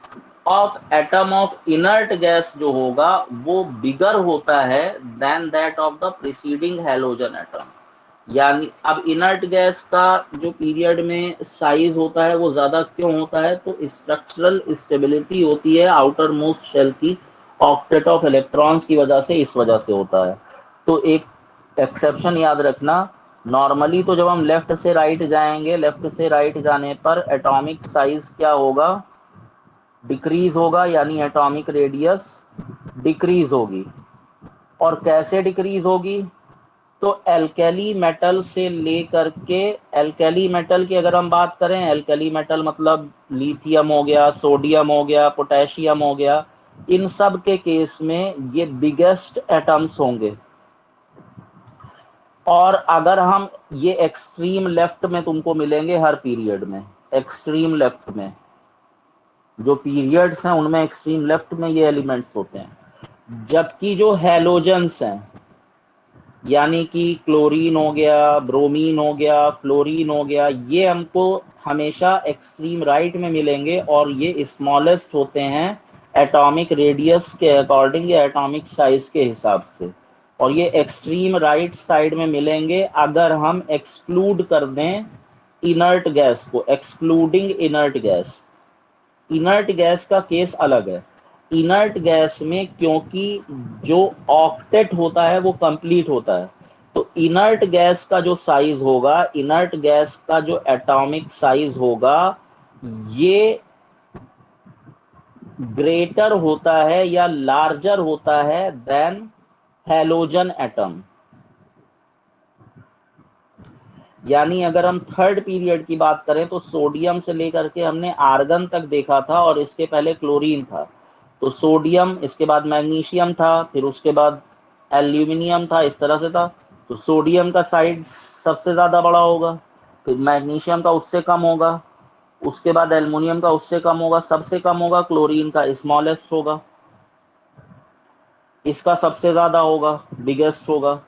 of atom of inert gas जो होगा वो बिगर होता है than that of the preceding halogen atom. यानी अब इनर्ट गैस का जो पीरियड में साइज होता है वो ज्यादा क्यों होता है, तो स्ट्रक्चरल स्टेबिलिटी होती है आउटर मोस्ट शेल की, ऑक्टेट ऑफ इलेक्ट्रॉन्स की वजह से, इस वजह से होता है। तो एक एक्सेप्शन याद रखना, नॉर्मली तो जब हम लेफ्ट से राइट जाएंगे, लेफ्ट से राइट जाने पर एटॉमिक साइज क्या होगा, डिक्रीज होगा, यानी एटॉमिक रेडियस डिक्रीज होगी। और कैसे डिक्रीज होगी, तो एल्कली मेटल से लेकर के, एल्कली मेटल की अगर हम बात करें, एल्कली मेटल मतलब लिथियम हो गया, सोडियम हो गया, पोटेशियम हो गया, इन सब के केस में ये बिगेस्ट एटम्स होंगे। और अगर हम ये एक्सट्रीम लेफ्ट में तुमको मिलेंगे हर पीरियड में, एक्सट्रीम लेफ्ट में जो पीरियड्स हैं उनमें एक्सट्रीम लेफ्ट में ये एलिमेंट्स होते हैं। जबकि जो हैलोजेंस हैं, यानी कि क्लोरीन हो गया, ब्रोमीन हो गया, फ्लोरीन हो गया, ये हमको हमेशा एक्सट्रीम राइट में मिलेंगे और ये स्मॉलेस्ट होते हैं एटॉमिक रेडियस के अकॉर्डिंग या एटॉमिक साइज के हिसाब से। और ये एक्सट्रीम राइट साइड में मिलेंगे अगर हम एक्सक्लूड कर दें इनर्ट गैस को, excluding inert gas. Inert gas का केस अलग है। इनर्ट गैस में क्योंकि जो ऑक्टेट होता है वो कंप्लीट होता है, तो इनर्ट गैस का जो साइज होगा, इनर्ट गैस का जो एटॉमिक साइज होगा, ये ग्रेटर होता है या लार्जर होता है देन हैलोजन एटम। यानी अगर हम थर्ड पीरियड की बात करें तो सोडियम से लेकर के हमने आर्गन तक देखा था और इसके पहले क्लोरीन था। तो सोडियम, इसके बाद मैग्नीशियम था, फिर उसके बाद एल्यूमिनियम था, इस तरह से था। तो सोडियम का साइज सबसे ज्यादा बड़ा होगा, फिर मैग्नीशियम का उससे कम होगा, उसके बाद एल्युमिनियम का उससे कम होगा, सबसे कम होगा क्लोरीन का, स्मॉलेस्ट होगा, इसका सबसे ज्यादा होगा, बिगेस्ट होगा।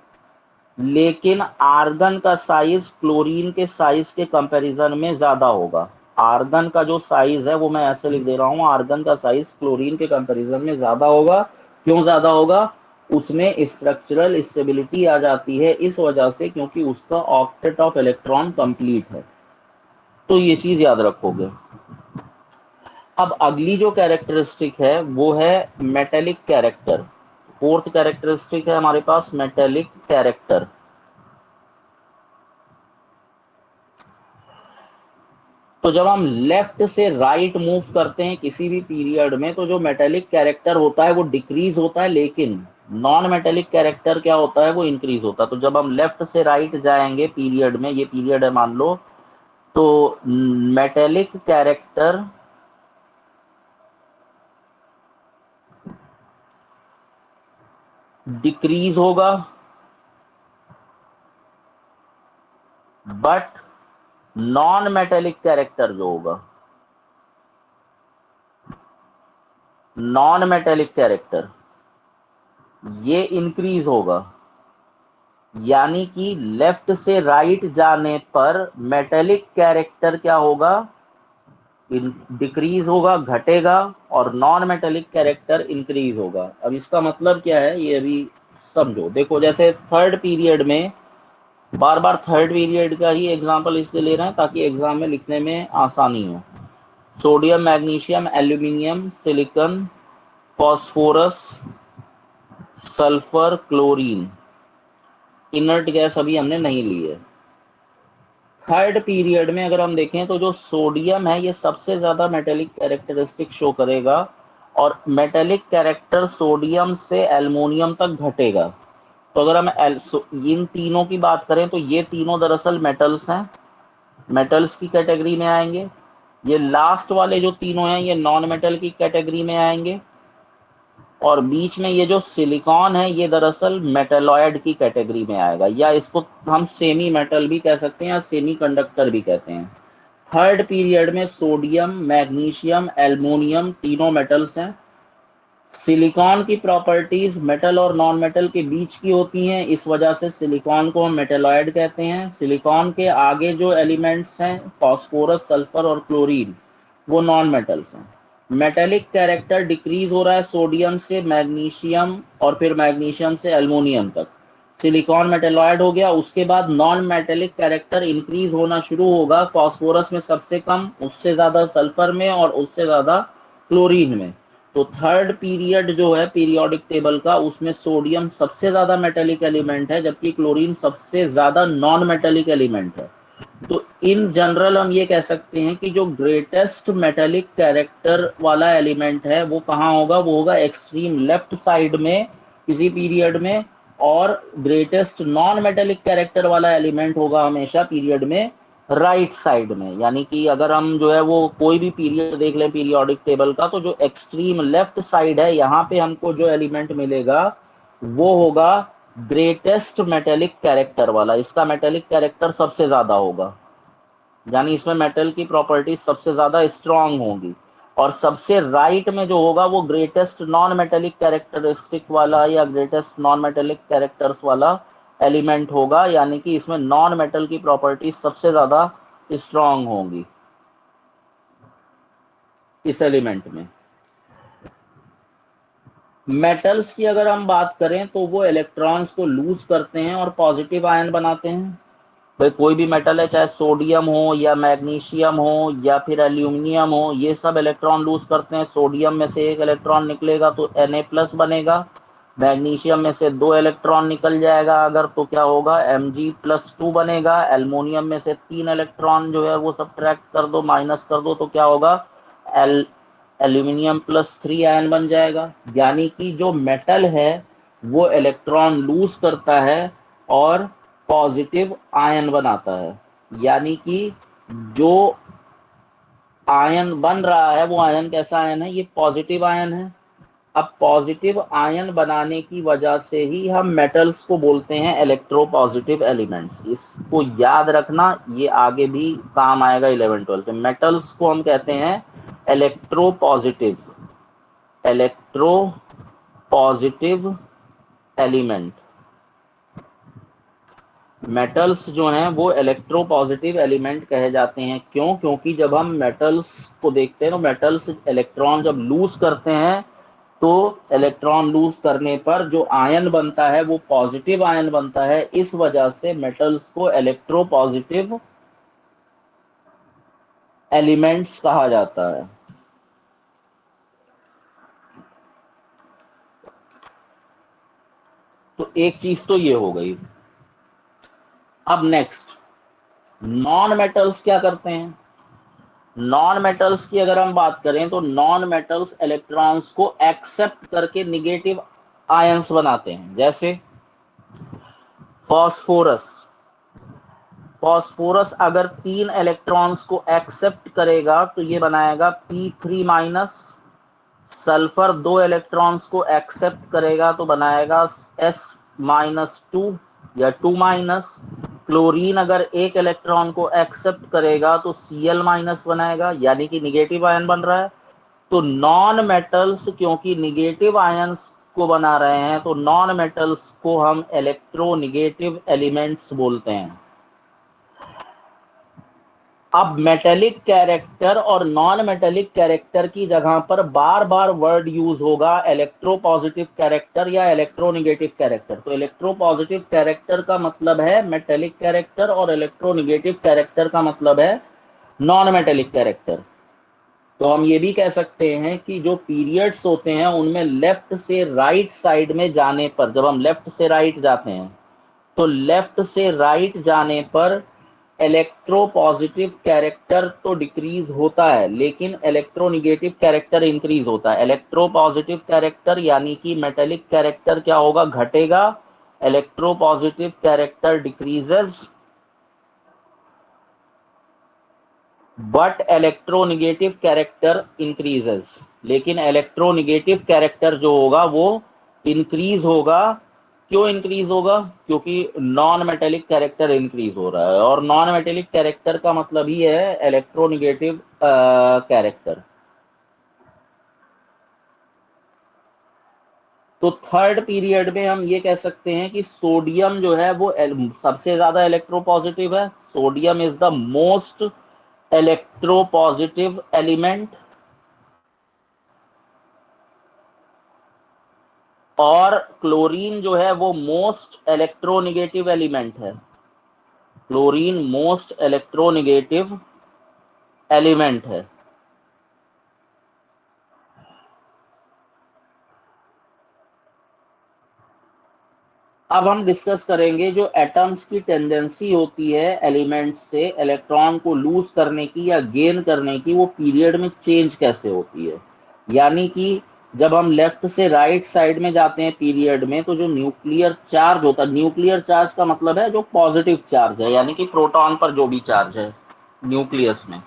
लेकिन आर्गन का साइज क्लोरीन के साइज के कंपैरिजन में ज्यादा होगा। आर्गन का जो साइज है वो मैं ऐसे लिख दे रहा हूं, आर्गन का साइज क्लोरीन के कंपैरिजन में ज्यादा होगा। क्यों ज्यादा होगा? उसमें स्ट्रक्चरल स्टेबिलिटी आ जाती है इस वजह से क्योंकि उसका ऑक्टेट ऑफ इलेक्ट्रॉन कंप्लीट है। तो ये चीज याद रखोगे। अब अगली जो कैरेक्टरिस्टिक है वो है मेटेलिक कैरेक्टर। फोर्थ कैरेक्टरिस्टिक है हमारे पास मेटेलिक कैरेक्टर। तो जब हम लेफ्ट से राइट मूव करते हैं किसी भी पीरियड में तो जो मेटेलिक कैरेक्टर होता है वो डिक्रीज होता है, लेकिन नॉन मेटेलिक कैरेक्टर क्या होता है, वो इंक्रीज होता है। तो जब हम लेफ्ट से राइट जाएंगे पीरियड में, ये पीरियड है मान लो, तो मेटेलिक कैरेक्टर डिक्रीज होगा, बट नॉन मेटेलिक कैरेक्टर जो होगा, नॉन मेटेलिक कैरेक्टर ये इंक्रीज होगा। यानी कि लेफ्ट से राइट जाने पर मेटेलिक कैरेक्टर क्या होगा, डिक्रीज होगा, घटेगा, और नॉन मेटेलिक कैरेक्टर इंक्रीज होगा। अब इसका मतलब क्या है ये अभी समझो। देखो जैसे थर्ड पीरियड में, बार बार थर्ड पीरियड का ही एग्जांपल इसलिए ले रहे हैं ताकि एग्जाम में लिखने में आसानी हो। Sodium, magnesium, aluminium, silicon, phosphorus, sulphur, chlorine, inert gas अभी हमने नहीं ली है। थर्ड पीरियड में अगर हम देखें तो जो सोडियम है ये सबसे ज्यादा मेटेलिक कैरेक्टरिस्टिक शो करेगा, और मेटेलिक कैरेक्टर सोडियम से एल्युमिनियम तक घटेगा। तो अगर हम इन तीनों की बात करें तो ये तीनों दरअसल मेटल्स हैं, मेटल्स की कैटेगरी में आएंगे। ये लास्ट वाले जो तीनों हैं ये नॉन मेटल की कैटेगरी में आएंगे, और बीच में ये जो सिलिकॉन है ये दरअसल मेटेलॉयड की कैटेगरी में आएगा, या इसको हम सेमी मेटल भी कह सकते हैं या सेमी कंडक्टर भी कहते हैं। थर्ड पीरियड में सोडियम, मैग्नीशियम, एल्युमिनियम तीनों मेटल्स हैं। सिलिकॉन की प्रॉपर्टीज मेटल और नॉन मेटल के बीच की होती हैं, इस वजह से सिलिकॉन को हम मेटेलॉयड कहते हैं। सिलिकॉन के आगे जो एलिमेंट्स हैं फास्फोरस, सल्फर और क्लोरीन, वो नॉन मेटल्स हैं। मेटेलिक कैरेक्टर डिक्रीज हो रहा है सोडियम से मैग्नीशियम और फिर मैग्नीशियम से एल्युमिनियम तक। सिलिकॉन मेटेलॉयड हो गया, उसके बाद नॉन मेटेलिक कैरेक्टर इंक्रीज होना शुरू होगा। फास्फोरस में सबसे कम, उससे ज्यादा सल्फर में, और उससे ज्यादा क्लोरीन में। तो थर्ड पीरियड जो है पीरियोडिक टेबल का, उसमें सोडियम सबसे ज्यादा मेटेलिक एलिमेंट है जबकि क्लोरीन सबसे ज्यादा नॉन मेटेलिक एलिमेंट है। तो इन जनरल हम ये कह सकते हैं कि जो ग्रेटेस्ट मेटेलिक कैरेक्टर वाला एलिमेंट है वो कहाँ होगा, वो होगा एक्सट्रीम लेफ्ट साइड में किसी पीरियड में, और ग्रेटेस्ट नॉन मेटेलिक कैरेक्टर वाला एलिमेंट होगा हमेशा पीरियड में राइट साइड में। यानी कि अगर हम जो है वो कोई भी पीरियड देख लें पीरियोडिक टेबल का, तो जो एक्सट्रीम लेफ्ट साइड है यहाँ पे हमको जो एलिमेंट मिलेगा वो होगा ग्रेटेस्ट मेटेलिक कैरेक्टर वाला। इसका मेटेलिक कैरेक्टर सबसे ज्यादा होगा, यानी इसमें मेटल की प्रॉपर्टीज सबसे ज्यादा स्ट्रांग होंगी। और सबसे राइट में जो होगा वो ग्रेटेस्ट नॉन मेटेलिक कैरेक्टरिस्टिक वाला या ग्रेटेस्ट नॉन मेटेलिक कैरेक्टर्स वाला एलिमेंट होगा, यानी कि इसमें नॉन मेटल की प्रॉपर्टीज सबसे ज्यादा स्ट्रांग होंगी इस एलिमेंट में। मेटल्स की अगर हम बात करें तो वो इलेक्ट्रॉन्स को लूज करते हैं और पॉजिटिव आयन बनाते हैं। भाई कोई भी मेटल है, चाहे सोडियम हो या मैग्नीशियम हो या फिर एल्यूमिनियम हो, ये सब इलेक्ट्रॉन लूज करते हैं। सोडियम में से एक इलेक्ट्रॉन निकलेगा तो Na+ बनेगा, मैग्नीशियम में से 2 इलेक्ट्रॉन निकल जाएगा अगर तो क्या होगा Mg+2 बनेगा। एल्युमिनियम में से 3 इलेक्ट्रॉन जो है वो सब्ट्रैक्ट कर दो, माइनस कर दो तो क्या होगा एल्यूमिनियम+3 आयन बन जाएगा। यानी कि जो मेटल है वो इलेक्ट्रॉन लूज करता है और पॉजिटिव आयन बनाता है। यानी कि जो आयन बन रहा है वो आयन कैसा आयन है, ये पॉजिटिव आयन है। अब पॉजिटिव आयन बनाने की वजह से ही हम मेटल्स को बोलते हैं इलेक्ट्रोपॉजिटिव एलिमेंट्स। इसको याद रखना, ये आगे भी काम आएगा 11th-12 में। मेटल्स को हम कहते हैं इलेक्ट्रोपॉजिटिव इलेक्ट्रोपॉजिटिव एलिमेंट। मेटल्स जो हैं वो इलेक्ट्रोपॉजिटिव एलिमेंट कहे जाते हैं। क्यों? क्योंकि जब हम मेटल्स को देखते हैं तो मेटल्स इलेक्ट्रॉन जब लूज करते हैं तो इलेक्ट्रॉन लूज करने पर जो आयन बनता है वो पॉजिटिव आयन बनता है। इस वजह से मेटल्स को इलेक्ट्रोपॉजिटिव एलिमेंट्स कहा जाता है। तो एक चीज तो ये हो गई। अब नेक्स्ट, नॉन मेटल्स क्या करते हैं? नॉन मेटल्स की अगर हम बात करें तो नॉन मेटल्स इलेक्ट्रॉन्स को एक्सेप्ट करके निगेटिव आयंस बनाते हैं। जैसे फॉस्फोरस। फॉस्फोरस अगर 3 इलेक्ट्रॉन्स को एक्सेप्ट करेगा तो ये बनाएगा P3-। सल्फर 2 इलेक्ट्रॉन्स को एक्सेप्ट करेगा तो बनाएगा S-2 या 2-। क्लोरीन अगर 1 इलेक्ट्रॉन को एक्सेप्ट करेगा तो Cl- बनाएगा, यानी कि निगेटिव आयन बन रहा है। तो नॉन मेटल्स क्योंकि निगेटिव आयंस को बना रहे हैं तो नॉन मेटल्स को हम इलेक्ट्रोनिगेटिव एलिमेंट्स बोलते हैं। अब मेटेलिक कैरेक्टर और नॉन मेटेलिक कैरेक्टर की जगह पर बार बार वर्ड यूज होगा इलेक्ट्रोपॉजिटिव कैरेक्टर या इलेक्ट्रोनिगेटिव कैरेक्टर। तो इलेक्ट्रोपॉजिटिव कैरेक्टर का मतलब है मेटेलिक कैरेक्टर और इलेक्ट्रोनिगेटिव कैरेक्टर का मतलब है नॉन मेटेलिक कैरेक्टर। तो हम ये भी कह सकते हैं कि जो पीरियड्स होते हैं उनमें लेफ्ट से राइट साइड में जाने पर, जब हम लेफ्ट से राइट जाते हैं तो लेफ्ट से राइट जाने पर इलेक्ट्रोपॉजिटिव कैरेक्टर तो डिक्रीज होता है लेकिन इलेक्ट्रोनिगेटिव कैरेक्टर इंक्रीज होता है। इलेक्ट्रोपॉजिटिव कैरेक्टर यानी कि मेटेलिक कैरेक्टर क्या होगा, घटेगा। Electropositive character decreases but electronegative character increases. लेकिन इलेक्ट्रोनिगेटिव कैरेक्टर जो होगा वो इंक्रीज होगा। क्यों इंक्रीज होगा? क्योंकि नॉन मेटेलिक कैरेक्टर इंक्रीज हो रहा है और नॉन मेटेलिक कैरेक्टर का मतलब ही है इलेक्ट्रोनिगेटिव कैरेक्टर। तो थर्ड पीरियड में हम ये कह सकते हैं कि सोडियम जो है वो सबसे ज्यादा इलेक्ट्रोपॉजिटिव है। Sodium is the most electropositive element और क्लोरीन जो है वो मोस्ट इलेक्ट्रोनिगेटिव एलिमेंट है। क्लोरीन मोस्ट इलेक्ट्रोनिगेटिव एलिमेंट है। अब हम डिस्कस करेंगे जो एटम्स की टेंडेंसी होती है एलिमेंट्स से इलेक्ट्रॉन को लूज करने की या गेन करने की, वो पीरियड में चेंज कैसे होती है। यानी कि जब हम लेफ्ट से राइट साइड में जाते हैं पीरियड में, तो जो न्यूक्लियर चार्ज होता है, न्यूक्लियर चार्ज का मतलब है जो पॉजिटिव चार्ज है, यानी कि प्रोटॉन पर जो भी चार्ज है न्यूक्लियस में,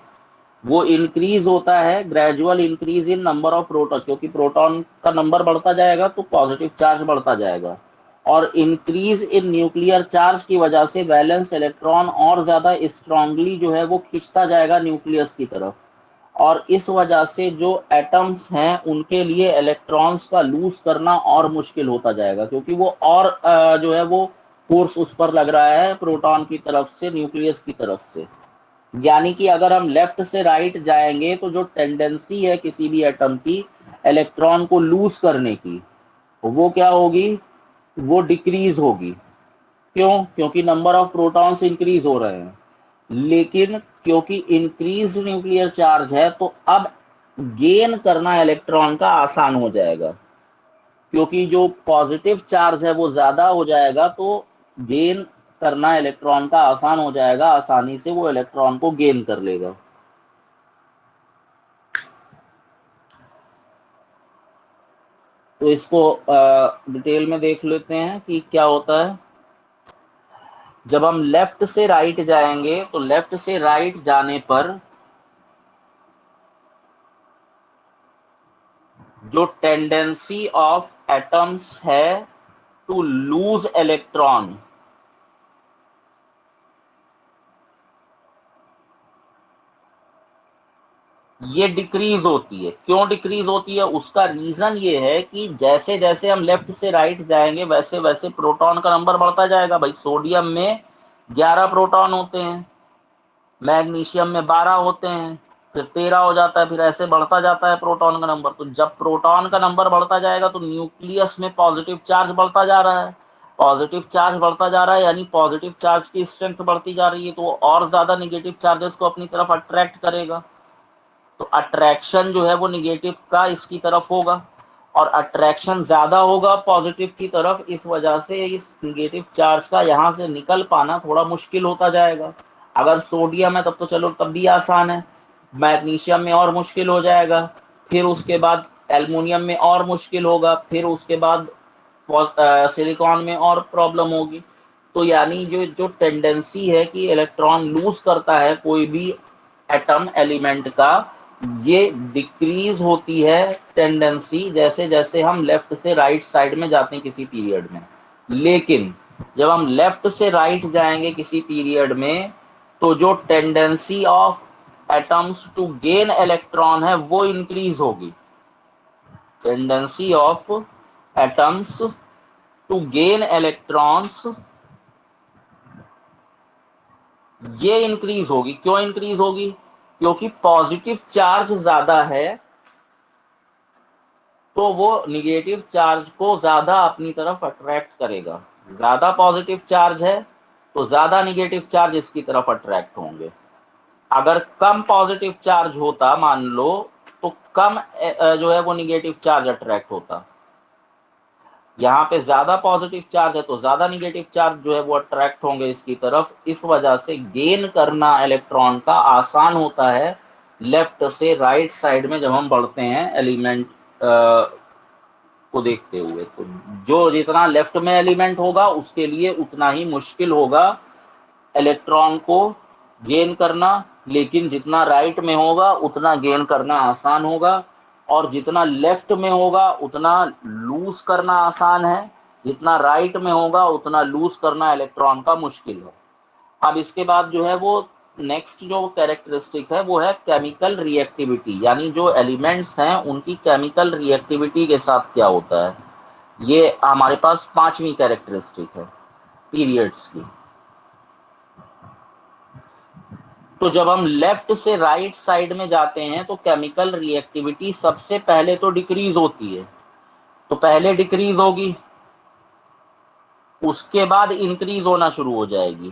वो इंक्रीज होता है, gradual increase in number of proton, क्योंकि प्रोटॉन का नंबर बढ़ता जाएगा तो पॉजिटिव चार्ज बढ़ता जाएगा, और इंक्रीज इन न्यूक्लियर चार्ज की वजह से वैलेंस इलेक्ट्रॉन और ज्यादा स्ट्रांगली जो है वो खींचता जाएगा न्यूक्लियस की तरफ, और इस वजह से जो एटम्स हैं उनके लिए इलेक्ट्रॉन्स का लूज करना और मुश्किल होता जाएगा, क्योंकि वो और जो है वो फोर्स उस पर लग रहा है प्रोटॉन की तरफ से न्यूक्लियस की तरफ से। यानी कि अगर हम लेफ्ट से राइट जाएंगे तो जो टेंडेंसी है किसी भी एटम की इलेक्ट्रॉन को लूज करने की, वो क्या होगी, वो डिक्रीज होगी। क्यों? क्योंकि नंबर ऑफ प्रोटॉन्स इंक्रीज हो रहे हैं, लेकिन क्योंकि इंक्रीज न्यूक्लियर चार्ज है तो अब गेन करना इलेक्ट्रॉन का आसान हो जाएगा, क्योंकि जो पॉजिटिव चार्ज है वो ज्यादा हो जाएगा तो गेन करना इलेक्ट्रॉन का आसान हो जाएगा, आसानी से वो इलेक्ट्रॉन को गेन कर लेगा। तो इसको डिटेल में देख लेते हैं कि क्या होता है। जब हम लेफ्ट से राइट जाएंगे तो लेफ्ट से राइट जाने पर जो टेंडेंसी ऑफ एटम्स है टू लूज इलेक्ट्रॉन, ये डिक्रीज होती है। क्यों डिक्रीज होती है? उसका रीजन ये है कि जैसे जैसे हम लेफ्ट से राइट जाएंगे वैसे वैसे प्रोटॉन का नंबर बढ़ता जाएगा। भाई सोडियम में 11 प्रोटॉन होते हैं, मैग्नीशियम में 12 होते हैं, फिर 13 हो जाता है, फिर ऐसे बढ़ता जाता है प्रोटॉन का नंबर। तो जब प्रोटॉन का नंबर बढ़ता जाएगा तो न्यूक्लियस में पॉजिटिव चार्ज बढ़ता जा रहा है, पॉजिटिव चार्ज बढ़ता जा रहा है यानी पॉजिटिव चार्ज की स्ट्रेंथ बढ़ती जा रही है, तो वो और ज्यादा निगेटिव चार्जेस को अपनी तरफ अट्रैक्ट करेगा। तो अट्रैक्शन जो है वो निगेटिव का इसकी तरफ होगा, और अट्रैक्शन ज्यादा होगा पॉजिटिव की तरफ, इस वजह से इस निगेटिव चार्ज का यहाँ से निकल पाना थोड़ा मुश्किल होता जाएगा। अगर सोडियम है तब तो चलो तब भी आसान है, मैग्नीशियम में और मुश्किल हो जाएगा, फिर उसके बाद एल्युमिनियम में और मुश्किल होगा, फिर उसके बाद सिलिकॉन में और प्रॉब्लम होगी। तो यानी जो जो टेंडेंसी है कि इलेक्ट्रॉन लूज करता है कोई भी एटम एलिमेंट का, ये डिक्रीज होती है टेंडेंसी जैसे जैसे हम लेफ्ट से राइट साइड में जाते हैं किसी पीरियड में। लेकिन जब हम लेफ्ट से राइट जाएंगे किसी पीरियड में तो जो tendency of atoms to gain electron है वो इंक्रीज होगी। Tendency of atoms to gain electrons ये इंक्रीज होगी। क्यों इंक्रीज होगी? क्योंकि पॉजिटिव चार्ज ज्यादा है तो वो निगेटिव चार्ज को ज्यादा अपनी तरफ अट्रैक्ट करेगा। ज्यादा पॉजिटिव चार्ज है तो ज्यादा निगेटिव चार्ज इसकी तरफ अट्रैक्ट होंगे। अगर कम पॉजिटिव चार्ज होता मान लो, तो कम जो है वो निगेटिव चार्ज अट्रैक्ट होता। यहाँ पे ज्यादा पॉजिटिव चार्ज है तो ज्यादा निगेटिव चार्ज जो है वो अट्रैक्ट होंगे इसकी तरफ, इस वजह से गेन करना इलेक्ट्रॉन का आसान होता है लेफ्ट से राइट साइड में जब हम बढ़ते हैं एलिमेंट को देखते हुए। तो जो जितना लेफ्ट में एलिमेंट होगा उसके लिए उतना ही मुश्किल होगा इलेक्ट्रॉन को गेन करना, लेकिन जितना राइट में होगा उतना गेन करना आसान होगा, और जितना लेफ्ट में होगा उतना लूज करना आसान है, जितना राइट में होगा उतना लूज करना इलेक्ट्रॉन का मुश्किल है। अब इसके बाद जो है वो नेक्स्ट जो कैरेक्टरिस्टिक है वो है केमिकल रिएक्टिविटी, यानी जो एलिमेंट्स हैं उनकी केमिकल रिएक्टिविटी के साथ क्या होता है। ये हमारे पास पांचवी कैरेक्टरिस्टिक है पीरियड्स की। तो जब हम लेफ्ट से राइट साइड में जाते हैं तो केमिकल रिएक्टिविटी सबसे पहले तो डिक्रीज होती है। तो पहले डिक्रीज होगी, उसके बाद इंक्रीज होना शुरू हो जाएगी।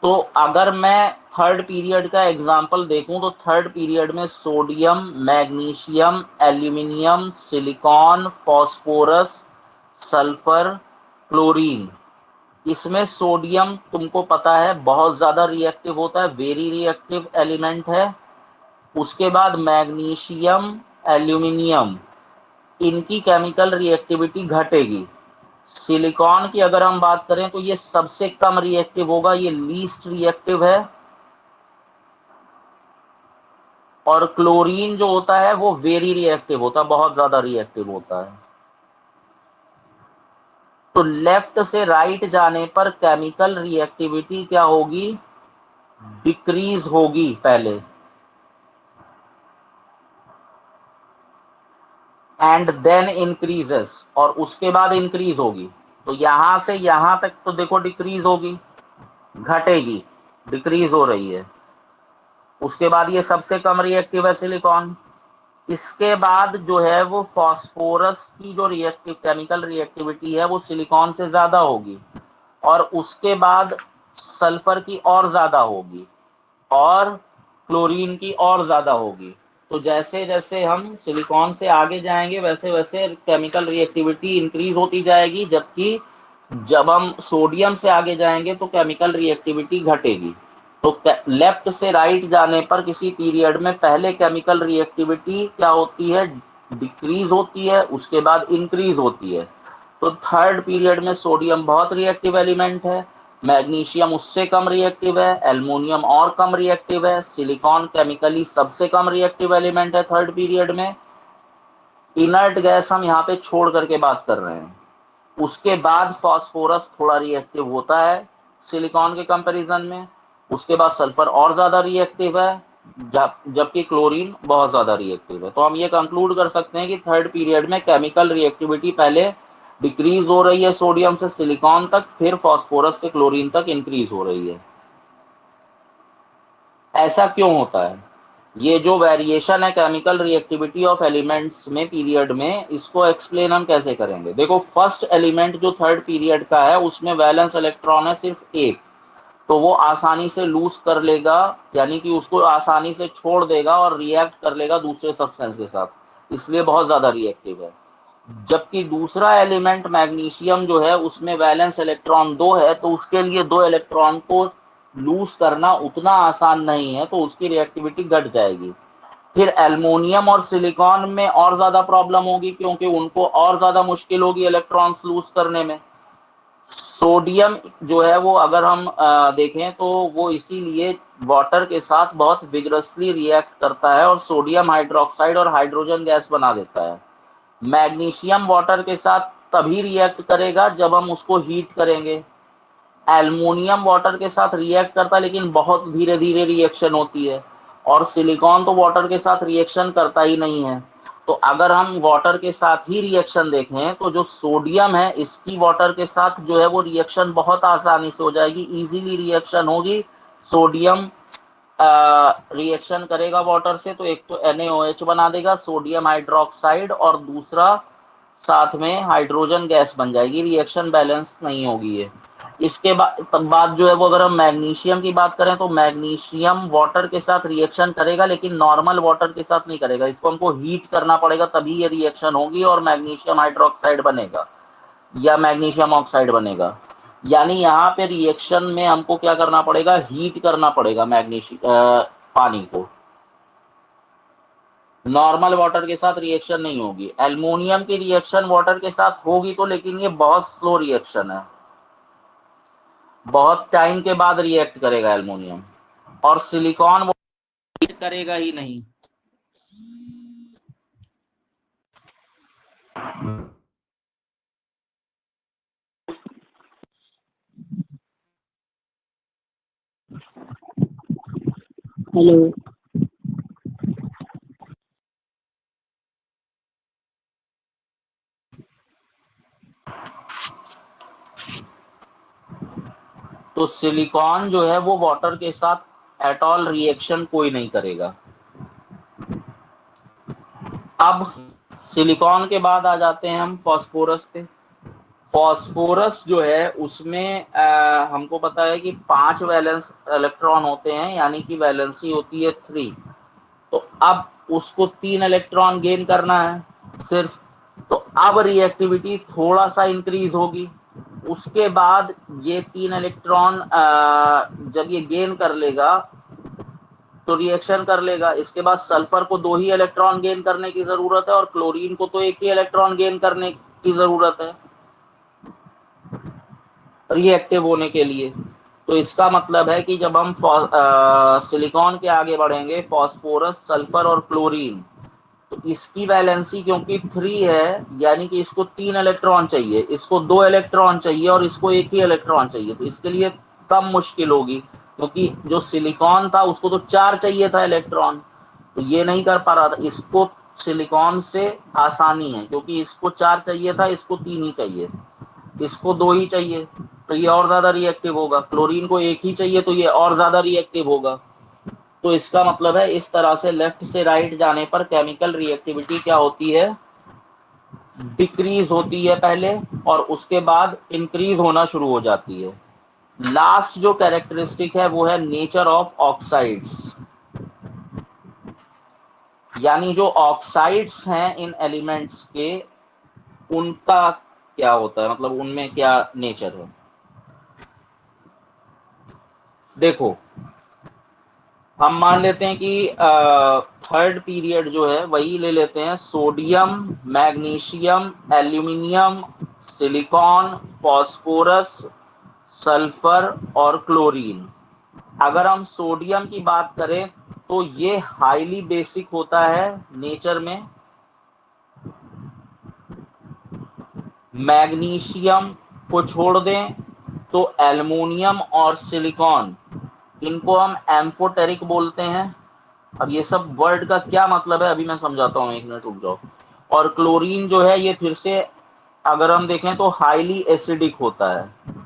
तो अगर मैं थर्ड पीरियड का एग्जांपल देखूं तो थर्ड पीरियड में sodium, magnesium, aluminium, silicon, phosphorus, sulphur, chlorine, इसमें सोडियम तुमको पता है बहुत ज्यादा रिएक्टिव होता है, वेरी रिएक्टिव एलिमेंट है। उसके बाद मैग्नीशियम, एल्यूमिनियम, इनकी केमिकल रिएक्टिविटी घटेगी। सिलिकॉन की अगर हम बात करें तो ये सबसे कम रिएक्टिव होगा, ये लीस्ट रिएक्टिव है। और क्लोरीन जो होता है वो वेरी रिएक्टिव होता है, बहुत ज्यादा रिएक्टिव होता है। तो लेफ्ट से राइट जाने पर केमिकल रिएक्टिविटी क्या होगी, डिक्रीज होगी पहले, एंड देन इंक्रीजेस, और उसके बाद इंक्रीज होगी। तो यहां से यहां तक तो देखो डिक्रीज होगी, घटेगी, डिक्रीज हो रही है। उसके बाद ये सबसे कम रिएक्टिव है सिलिकॉन। इसके बाद जो है वो फास्फोरस की जो रिएक्टिव केमिकल रिएक्टिविटी है वो सिलिकॉन से ज्यादा होगी, और उसके बाद सल्फर की और ज्यादा होगी, और क्लोरीन की और ज्यादा होगी। तो जैसे जैसे हम सिलिकॉन से आगे जाएंगे वैसे वैसे केमिकल रिएक्टिविटी इंक्रीज होती जाएगी, जबकि जब हम सोडियम से आगे जाएंगे तो केमिकल रिएक्टिविटी घटेगी। तो लेफ्ट से राइट जाने पर किसी पीरियड में पहले केमिकल रिएक्टिविटी क्या होती है, डिक्रीज होती है, उसके बाद इंक्रीज होती है। तो थर्ड पीरियड में सोडियम बहुत रिएक्टिव एलिमेंट है, मैग्नीशियम उससे कम रिएक्टिव है, एल्युमिनियम और कम रिएक्टिव है, सिलिकॉन केमिकली सबसे कम रिएक्टिव एलिमेंट है थर्ड पीरियड में। इनर्ट गैस हम यहाँ पे छोड़ करके बात कर रहे हैं। उसके बाद फास्फोरस थोड़ा रिएक्टिव होता है सिलिकॉन के कंपैरिजन में, उसके बाद सल्फर और ज्यादा रिएक्टिव है, जबकि क्लोरीन बहुत ज्यादा रिएक्टिव है। तो हम ये कंक्लूड कर सकते हैं कि थर्ड पीरियड में केमिकल रिएक्टिविटी पहले डिक्रीज हो रही है सोडियम से सिलिकॉन तक, फिर फास्फोरस से क्लोरीन तक इंक्रीज हो रही है। ऐसा क्यों होता है, ये जो वेरिएशन है केमिकल रिएक्टिविटी ऑफ एलिमेंट्स में पीरियड में, इसको एक्सप्लेन हम कैसे करेंगे। देखो फर्स्ट एलिमेंट जो थर्ड पीरियड का है उसमें वैलेंस इलेक्ट्रॉन है सिर्फ एक, तो वो आसानी से लूज कर लेगा, यानी कि उसको आसानी से छोड़ देगा और रिएक्ट कर लेगा दूसरे सब्सटेंस के साथ, इसलिए बहुत ज्यादा रिएक्टिव है। जबकि दूसरा एलिमेंट मैग्नीशियम जो है उसमें वैलेंस इलेक्ट्रॉन दो है, तो उसके लिए दो इलेक्ट्रॉन को लूज करना उतना आसान नहीं है, तो उसकी रिएक्टिविटी घट जाएगी। फिर एल्युमिनियम और सिलिकॉन में और ज्यादा प्रॉब्लम होगी, क्योंकि उनको और ज्यादा मुश्किल होगी इलेक्ट्रॉन्स लूज करने में। सोडियम जो है वो अगर हम देखें तो वो इसीलिए वाटर के साथ बहुत विगरसली रिएक्ट करता है और सोडियम हाइड्रोक्साइड और हाइड्रोजन गैस बना देता है। मैग्नीशियम वाटर के साथ तभी रिएक्ट करेगा जब हम उसको हीट करेंगे। एल्युमिनियम वाटर के साथ रिएक्ट करता है लेकिन बहुत धीरे धीरे रिएक्शन होती है, और सिलिकॉन तो वाटर के साथ रिएक्शन करता ही नहीं है। तो अगर हम वाटर के साथ ही रिएक्शन देखें तो जो सोडियम है इसकी वाटर के साथ जो है वो रिएक्शन बहुत आसानी से हो जाएगी, इजीली रिएक्शन होगी। सोडियम रिएक्शन करेगा वाटर से, तो एक तो NaOH बना देगा सोडियम हाइड्रोक्साइड, और दूसरा साथ में हाइड्रोजन गैस बन जाएगी, रिएक्शन बैलेंस नहीं होगी ये। इसके बाद जो है वो अगर हम मैग्नीशियम की बात करें तो मैग्नीशियम वाटर के साथ रिएक्शन करेगा लेकिन नॉर्मल वाटर के साथ नहीं करेगा, इसको हमको हीट करना पड़ेगा तभी ये रिएक्शन होगी और मैग्नीशियम हाइड्रोक्साइड बनेगा या मैग्नीशियम ऑक्साइड बनेगा। यानी यहाँ पे रिएक्शन में हमको क्या करना पड़ेगा, हीट करना पड़ेगा मैग्नीशियम पानी को, नॉर्मल वाटर के साथ रिएक्शन नहीं होगी। एल्युमिनियम की रिएक्शन वाटर के साथ होगी तो, लेकिन ये बहुत स्लो रिएक्शन है, बहुत टाइम के बाद रिएक्ट करेगा एल्युमिनियम, और सिलिकॉन वो रिएक्ट करेगा ही नहीं। हेलो। तो सिलिकॉन जो है वो वाटर के साथ एट ऑल रिएक्शन कोई नहीं करेगा। अब सिलिकॉन के बाद आ जाते हैं हम फास्फोरस पे। फास्फोरस जो है उसमें हमको पता है कि 5 वैलेंस इलेक्ट्रॉन होते हैं, यानी कि वैलेंसी होती है 3। तो अब उसको 3 इलेक्ट्रॉन गेन करना है सिर्फ, तो अब रिएक्टिविटी थोड़ा सा इंक्रीज होगी। उसके बाद ये 3 इलेक्ट्रॉन जब ये गेन कर लेगा तो रिएक्शन कर लेगा। इसके बाद सल्फर को 2 ही इलेक्ट्रॉन गेन करने की जरूरत है और क्लोरीन को तो 1 ही इलेक्ट्रॉन गेन करने की जरूरत है रिएक्टिव होने के लिए। तो इसका मतलब है कि जब हम सिलिकॉन के आगे बढ़ेंगे, फास्फोरस, सल्फर और क्लोरीन, तो इसकी वैलेंसी क्योंकि 3 है, यानी कि इसको 3 इलेक्ट्रॉन चाहिए, इसको 2 इलेक्ट्रॉन चाहिए और इसको 1 ही इलेक्ट्रॉन चाहिए। तो इसके लिए कम मुश्किल होगी, क्योंकि जो सिलिकॉन था उसको तो 4 चाहिए था इलेक्ट्रॉन, तो ये नहीं कर पा रहा था। इसको सिलिकॉन से आसानी है, क्योंकि इसको 4 चाहिए था, इसको 3 ही चाहिए, इसको 2 ही चाहिए, तो ये और ज्यादा रिएक्टिव होगा। क्लोरीन को 1 ही चाहिए, तो ये और ज्यादा रिएक्टिव होगा। तो इसका मतलब है इस तरह से लेफ्ट से राइट जाने पर केमिकल रिएक्टिविटी क्या होती है, डिक्रीज होती है पहले, और उसके बाद इंक्रीज होना शुरू हो जाती है। लास्ट जो कैरेक्टरिस्टिक है वो है नेचर ऑफ ऑक्साइड्स, यानी जो ऑक्साइड्स हैं इन एलिमेंट्स के, उनका क्या होता है, मतलब उनमें क्या नेचर है। देखो, हम मान लेते हैं कि थर्ड पीरियड जो है वही ले लेते हैं, sodium, magnesium, aluminium, silicon, phosphorus, sulphur और क्लोरीन। अगर हम सोडियम की बात करें तो ये हाईली बेसिक होता है नेचर में। मैग्नीशियम को छोड़ दें तो एल्युमिनियम और सिलिकॉन, इनको हम एम्फोटेरिक बोलते हैं। अब ये सब वर्ड का क्या मतलब है अभी मैं समझाता हूँ, 1 मिनट रुक जाओ। और क्लोरीन जो है ये फिर से अगर हम देखें तो हाईली एसिडिक होता है।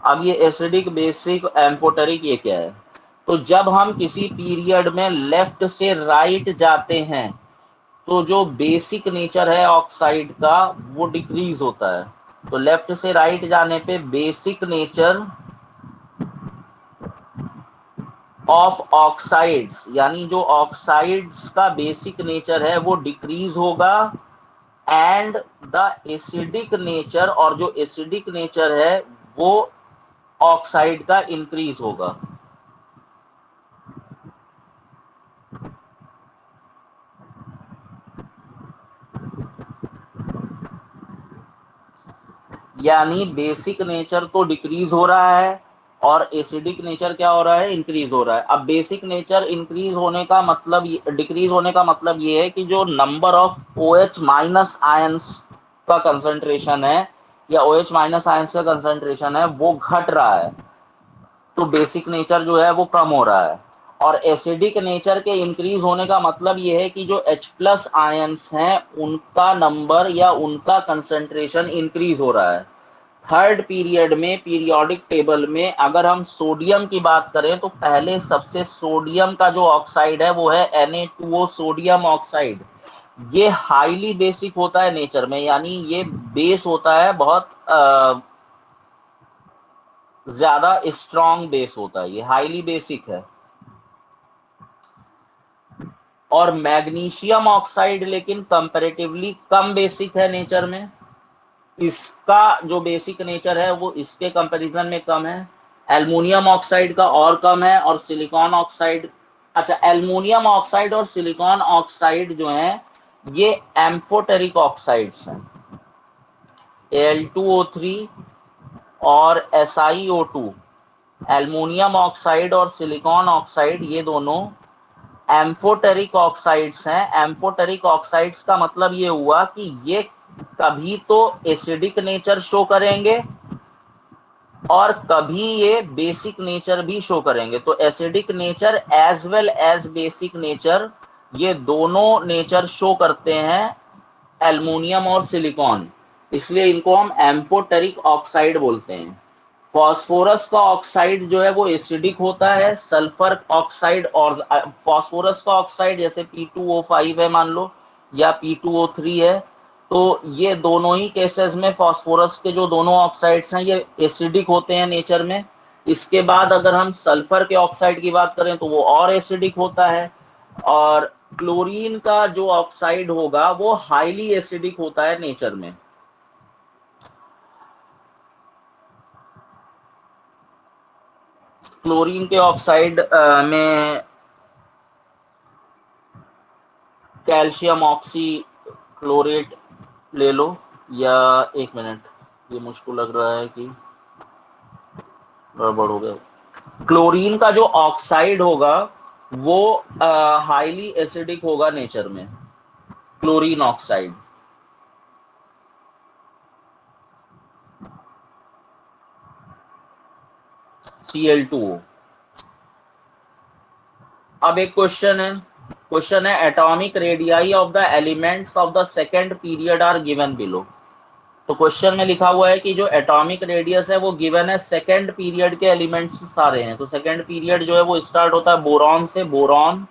अब ये एसिडिक, बेसिक, एम्फोटेरिक, ये क्या है। तो जब हम किसी पीरियड में लेफ्ट से राइट जाते हैं तो जो बेसिक नेचर है ऑक्साइड का वो डिक्रीज होता है। तो लेफ्ट से राइट जाने पे बेसिक नेचर ऑफ ऑक्साइड्स, यानी जो ऑक्साइड्स का बेसिक नेचर है वो डिक्रीज होगा, एंड द एसिडिक नेचर, और जो एसिडिक नेचर है वो ऑक्साइड का इंक्रीज होगा। यानी बेसिक नेचर तो डिक्रीज हो रहा है और एसिडिक नेचर क्या हो रहा है, इंक्रीज हो रहा है। अब बेसिक नेचर इंक्रीज होने का मतलब, डिक्रीज होने का मतलब ये है कि जो number of OH minus ions का कंसंट्रेशन है, या OH माइनस आयंस का कंसंट्रेशन है, वो घट रहा है। तो बेसिक नेचर जो है वो कम हो रहा है। और एसिडिक नेचर के इंक्रीज होने का मतलब ये है कि जो H प्लस आयंस हैं उनका नंबर या उनका कंसंट्रेशन इंक्रीज हो रहा है। थर्ड पीरियड में पीरियोडिक टेबल में अगर हम सोडियम की बात करें तो पहले सबसे सोडियम का जो ऑक्साइड है वो है Na2O, सोडियम ऑक्साइड। ये हाईली बेसिक होता है नेचर में, यानी ये बेस होता है, बहुत ज्यादा स्ट्रॉन्ग बेस होता है, ये हाईली बेसिक है। और मैग्नीशियम ऑक्साइड लेकिन कंपैरेटिवली कम बेसिक है नेचर में, इसका जो बेसिक नेचर है वो इसके कंपैरिजन में कम है। एल्युमिनियम ऑक्साइड का और कम है, और सिलिकॉन ऑक्साइड, अच्छा, एल्युमिनियम ऑक्साइड और सिलिकॉन ऑक्साइड जो हैं ये एम्फोटेरिक ऑक्साइड्स हैं। Al2O3 और SiO2, एल्युमिनियम ऑक्साइड और सिलिकॉन ऑक्साइड, ये दोनों एम्फोटेरिक ऑक्साइड्स हैं। एम्फोटेरिक ऑक्साइड्स का मतलब ये हुआ कि ये कभी तो एसिडिक नेचर शो करेंगे और कभी ये बेसिक नेचर भी शो करेंगे। तो acidic nature as well as basic nature, ये दोनों नेचर शो करते हैं एल्युमिनियम और सिलिकॉन, इसलिए इनको हम एम्फोटेरिक ऑक्साइड बोलते हैं। फास्फोरस का ऑक्साइड जो है वो एसिडिक होता है। सल्फर ऑक्साइड और फास्फोरस का ऑक्साइड जैसे P2O5 है मान लो, या P2O3 है, तो ये दोनों ही केसेस में फास्फोरस के जो दोनों ऑक्साइड्स हैं ये एसिडिक होते हैं नेचर में। इसके बाद अगर हम सल्फर के ऑक्साइड की बात करें तो वो और एसिडिक होता है। और क्लोरीन का जो ऑक्साइड होगा वो हाईली एसिडिक होता है नेचर में। क्लोरीन के ऑक्साइड में कैल्शियम ऑक्सी क्लोरेट ले लो, या एक मिनट, ये मुझको लग रहा है कि गड़बड़ हो गया। क्लोरीन का जो ऑक्साइड होगा वो हाईली एसिडिक होगा नेचर में, क्लोरीन ऑक्साइड। Cl2O। अब एक क्वेश्चन है atomic radii of the elements of the second period are given below. तो क्वेश्चन में लिखा हुआ है कि जो एटॉमिक रेडियस है वो गिवन है, सेकेंड पीरियड के एलिमेंट्स सारे हैं। तो सेकेंड पीरियड जो है वो स्टार्ट होता है बोरॉन से, boron,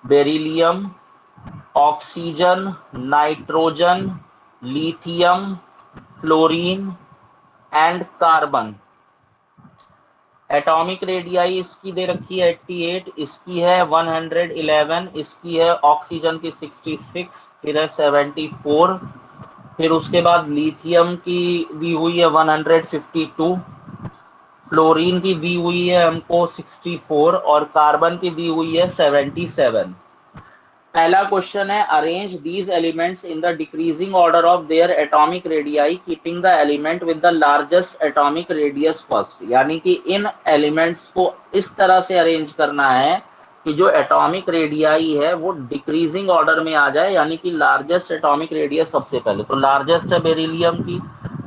beryllium, oxygen, nitrogen, lithium, fluorine and carbon. Atomic radii इसकी दे रखी है 88, इसकी है 111, इसकी है ऑक्सीजन की 66, फिर है 74, फिर उसके बाद लिथियम की दी हुई है 152, फ्लोरीन की दी हुई है हमको 64 और कार्बन की दी हुई है 77। पहला क्वेश्चन है arrange these elements in the decreasing order of their atomic radii keeping the element with the largest atomic radius first. यानी कि इन एलिमेंट्स को इस तरह से अरेंज करना है कि जो एटॉमिक रेडियाई है वो डिक्रीजिंग ऑर्डर में आ जाए, यानी कि लार्जेस्ट एटॉमिक रेडियस सबसे पहले। तो लार्जेस्ट है बेरिलियम की,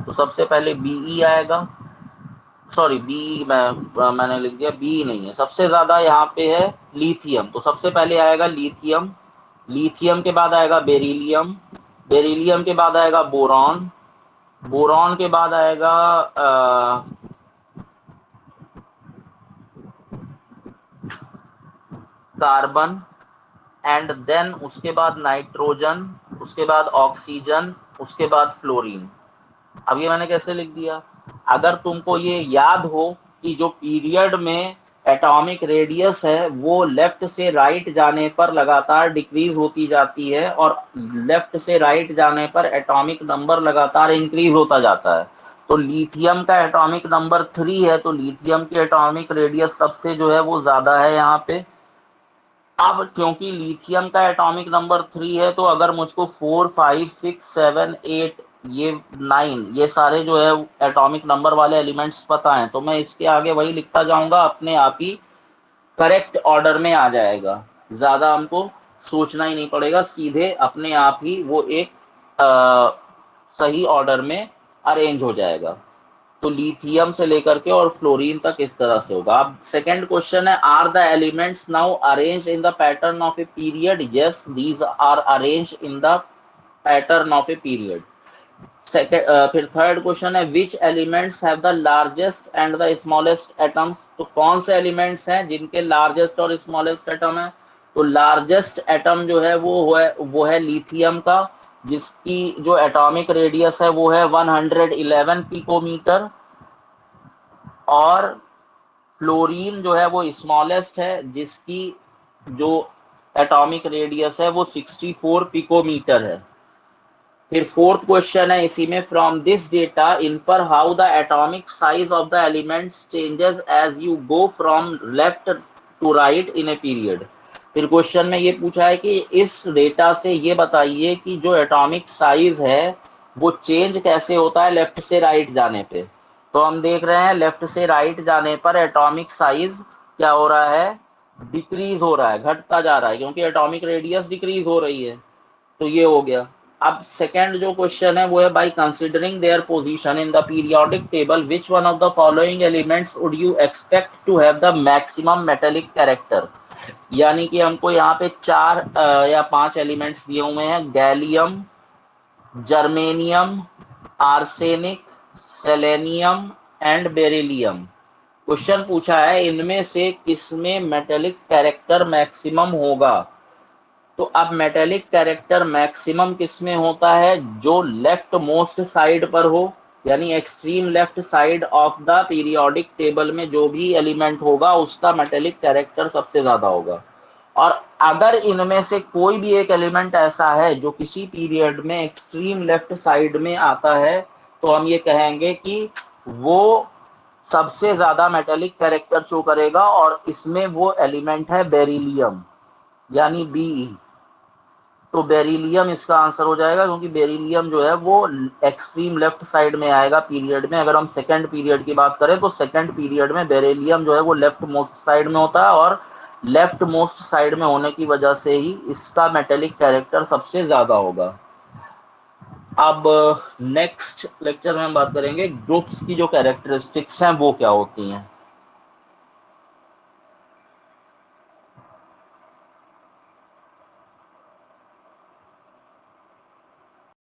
तो सबसे पहले बीई आएगा, सॉरी बी मैंने लिख दिया, बी नहीं है, सबसे ज्यादा यहाँ पे है लिथियम, तो सबसे पहले आएगा लिथियम, लिथियम के बाद आएगा बेरिलियम, बेरिलियम के बाद आएगा बोरॉन, बोरॉन के बाद आएगा कार्बन, एंड देन उसके बाद नाइट्रोजन, उसके बाद ऑक्सीजन, उसके बाद फ्लोरीन। अब ये मैंने कैसे लिख दिया, अगर तुमको ये याद हो कि जो पीरियड में एटॉमिक रेडियस है वो लेफ्ट से राइट जाने पर लगातार डिक्रीज होती जाती है और लेफ्ट से राइट जाने पर एटॉमिक नंबर लगातार इंक्रीज होता जाता है। तो लिथियम का एटॉमिक नंबर 3 है, तो लिथियम की एटॉमिक रेडियस सबसे जो है वो ज्यादा है यहाँ पे। अब क्योंकि लिथियम का एटॉमिक नंबर 3 है, तो अगर मुझको 4, 5, 6, 7, 8, ये 9, ये सारे जो है एटॉमिक नंबर वाले एलिमेंट्स पता हैं, तो मैं इसके आगे वही लिखता जाऊंगा, अपने आप ही करेक्ट ऑर्डर में आ जाएगा, ज्यादा हमको सोचना ही नहीं पड़ेगा, सीधे अपने आप ही वो एक सही ऑर्डर में अरेंज हो जाएगा। तो लिथियम से लेकर के और फ्लोरीन तक इस तरह से होगा। अब सेकंड क्वेश्चन है are the elements now arranged in the pattern of a period. Yes, these are arranged in the pattern of a period. फिर थर्ड क्वेश्चन है which elements have the largest and the smallest atoms. तो कौन से elements हैं जिनके largest और smallest atom है। तो लार्जेस्ट एटम जो है वो है लिथियम का, जिसकी जो एटॉमिक रेडियस है वो है 111 पिकोमीटर, और फ्लोरीन जो है वो स्मॉलेस्ट है, जिसकी जो एटॉमिक रेडियस है वो 64 पिकोमीटर है। फिर फोर्थ क्वेश्चन है इसी में, from this data infer how the atomic size of the elements changes as you go from left to right in a period. फिर क्वेश्चन में ये पूछा है कि इस डेटा से ये बताइए कि जो एटॉमिक साइज है वो चेंज कैसे होता है लेफ्ट से राइट जाने पे। तो हम देख रहे हैं लेफ्ट से राइट जाने पर एटॉमिक साइज क्या हो रहा है, डिक्रीज हो रहा है, घटता जा रहा है, क्योंकि एटॉमिक रेडियस डिक्रीज हो रही है। तो ये हो गया। अब सेकेंड जो क्वेश्चन है वो है by considering their position in the periodic table which one of the following elements would you expect to have the maximum metallic character. यानी कि हमको यहाँ पे 4 या 5 एलिमेंट्स दिए हुए हैं, gallium, germanium, arsenic, selenium and beryllium. Question पूछा है इनमें से किसमें मेटेलिक कैरेक्टर मैक्सिमम होगा। तो अब मेटेलिक कैरेक्टर मैक्सिमम किसमें होता है, जो लेफ्ट मोस्ट साइड पर हो, यानी extreme left side of the periodic table में जो भी एलिमेंट होगा उसका मेटेलिक कैरेक्टर सबसे ज्यादा होगा। और अगर इनमें से कोई भी एक एलिमेंट ऐसा है जो किसी पीरियड में एक्सट्रीम लेफ्ट साइड में आता है, तो हम ये कहेंगे कि वो सबसे ज्यादा मेटेलिक कैरेक्टर शो करेगा, और इसमें वो एलिमेंट है बेरिलियम, यानी बी। तो बेरिलियम इसका आंसर हो जाएगा, क्योंकि बेरिलियम जो है वो एक्सट्रीम लेफ्ट साइड में आएगा पीरियड में। अगर हम सेकंड पीरियड की बात करें तो सेकंड पीरियड में बेरिलियम जो है वो लेफ्ट मोस्ट साइड में होता है, और लेफ्ट मोस्ट साइड में होने की वजह से ही इसका मेटेलिक कैरेक्टर सबसे ज्यादा होगा। अब नेक्स्ट लेक्चर में हम बात करेंगे ग्रुप्स की जो कैरेक्टरिस्टिक्स हैं वो क्या होती हैं।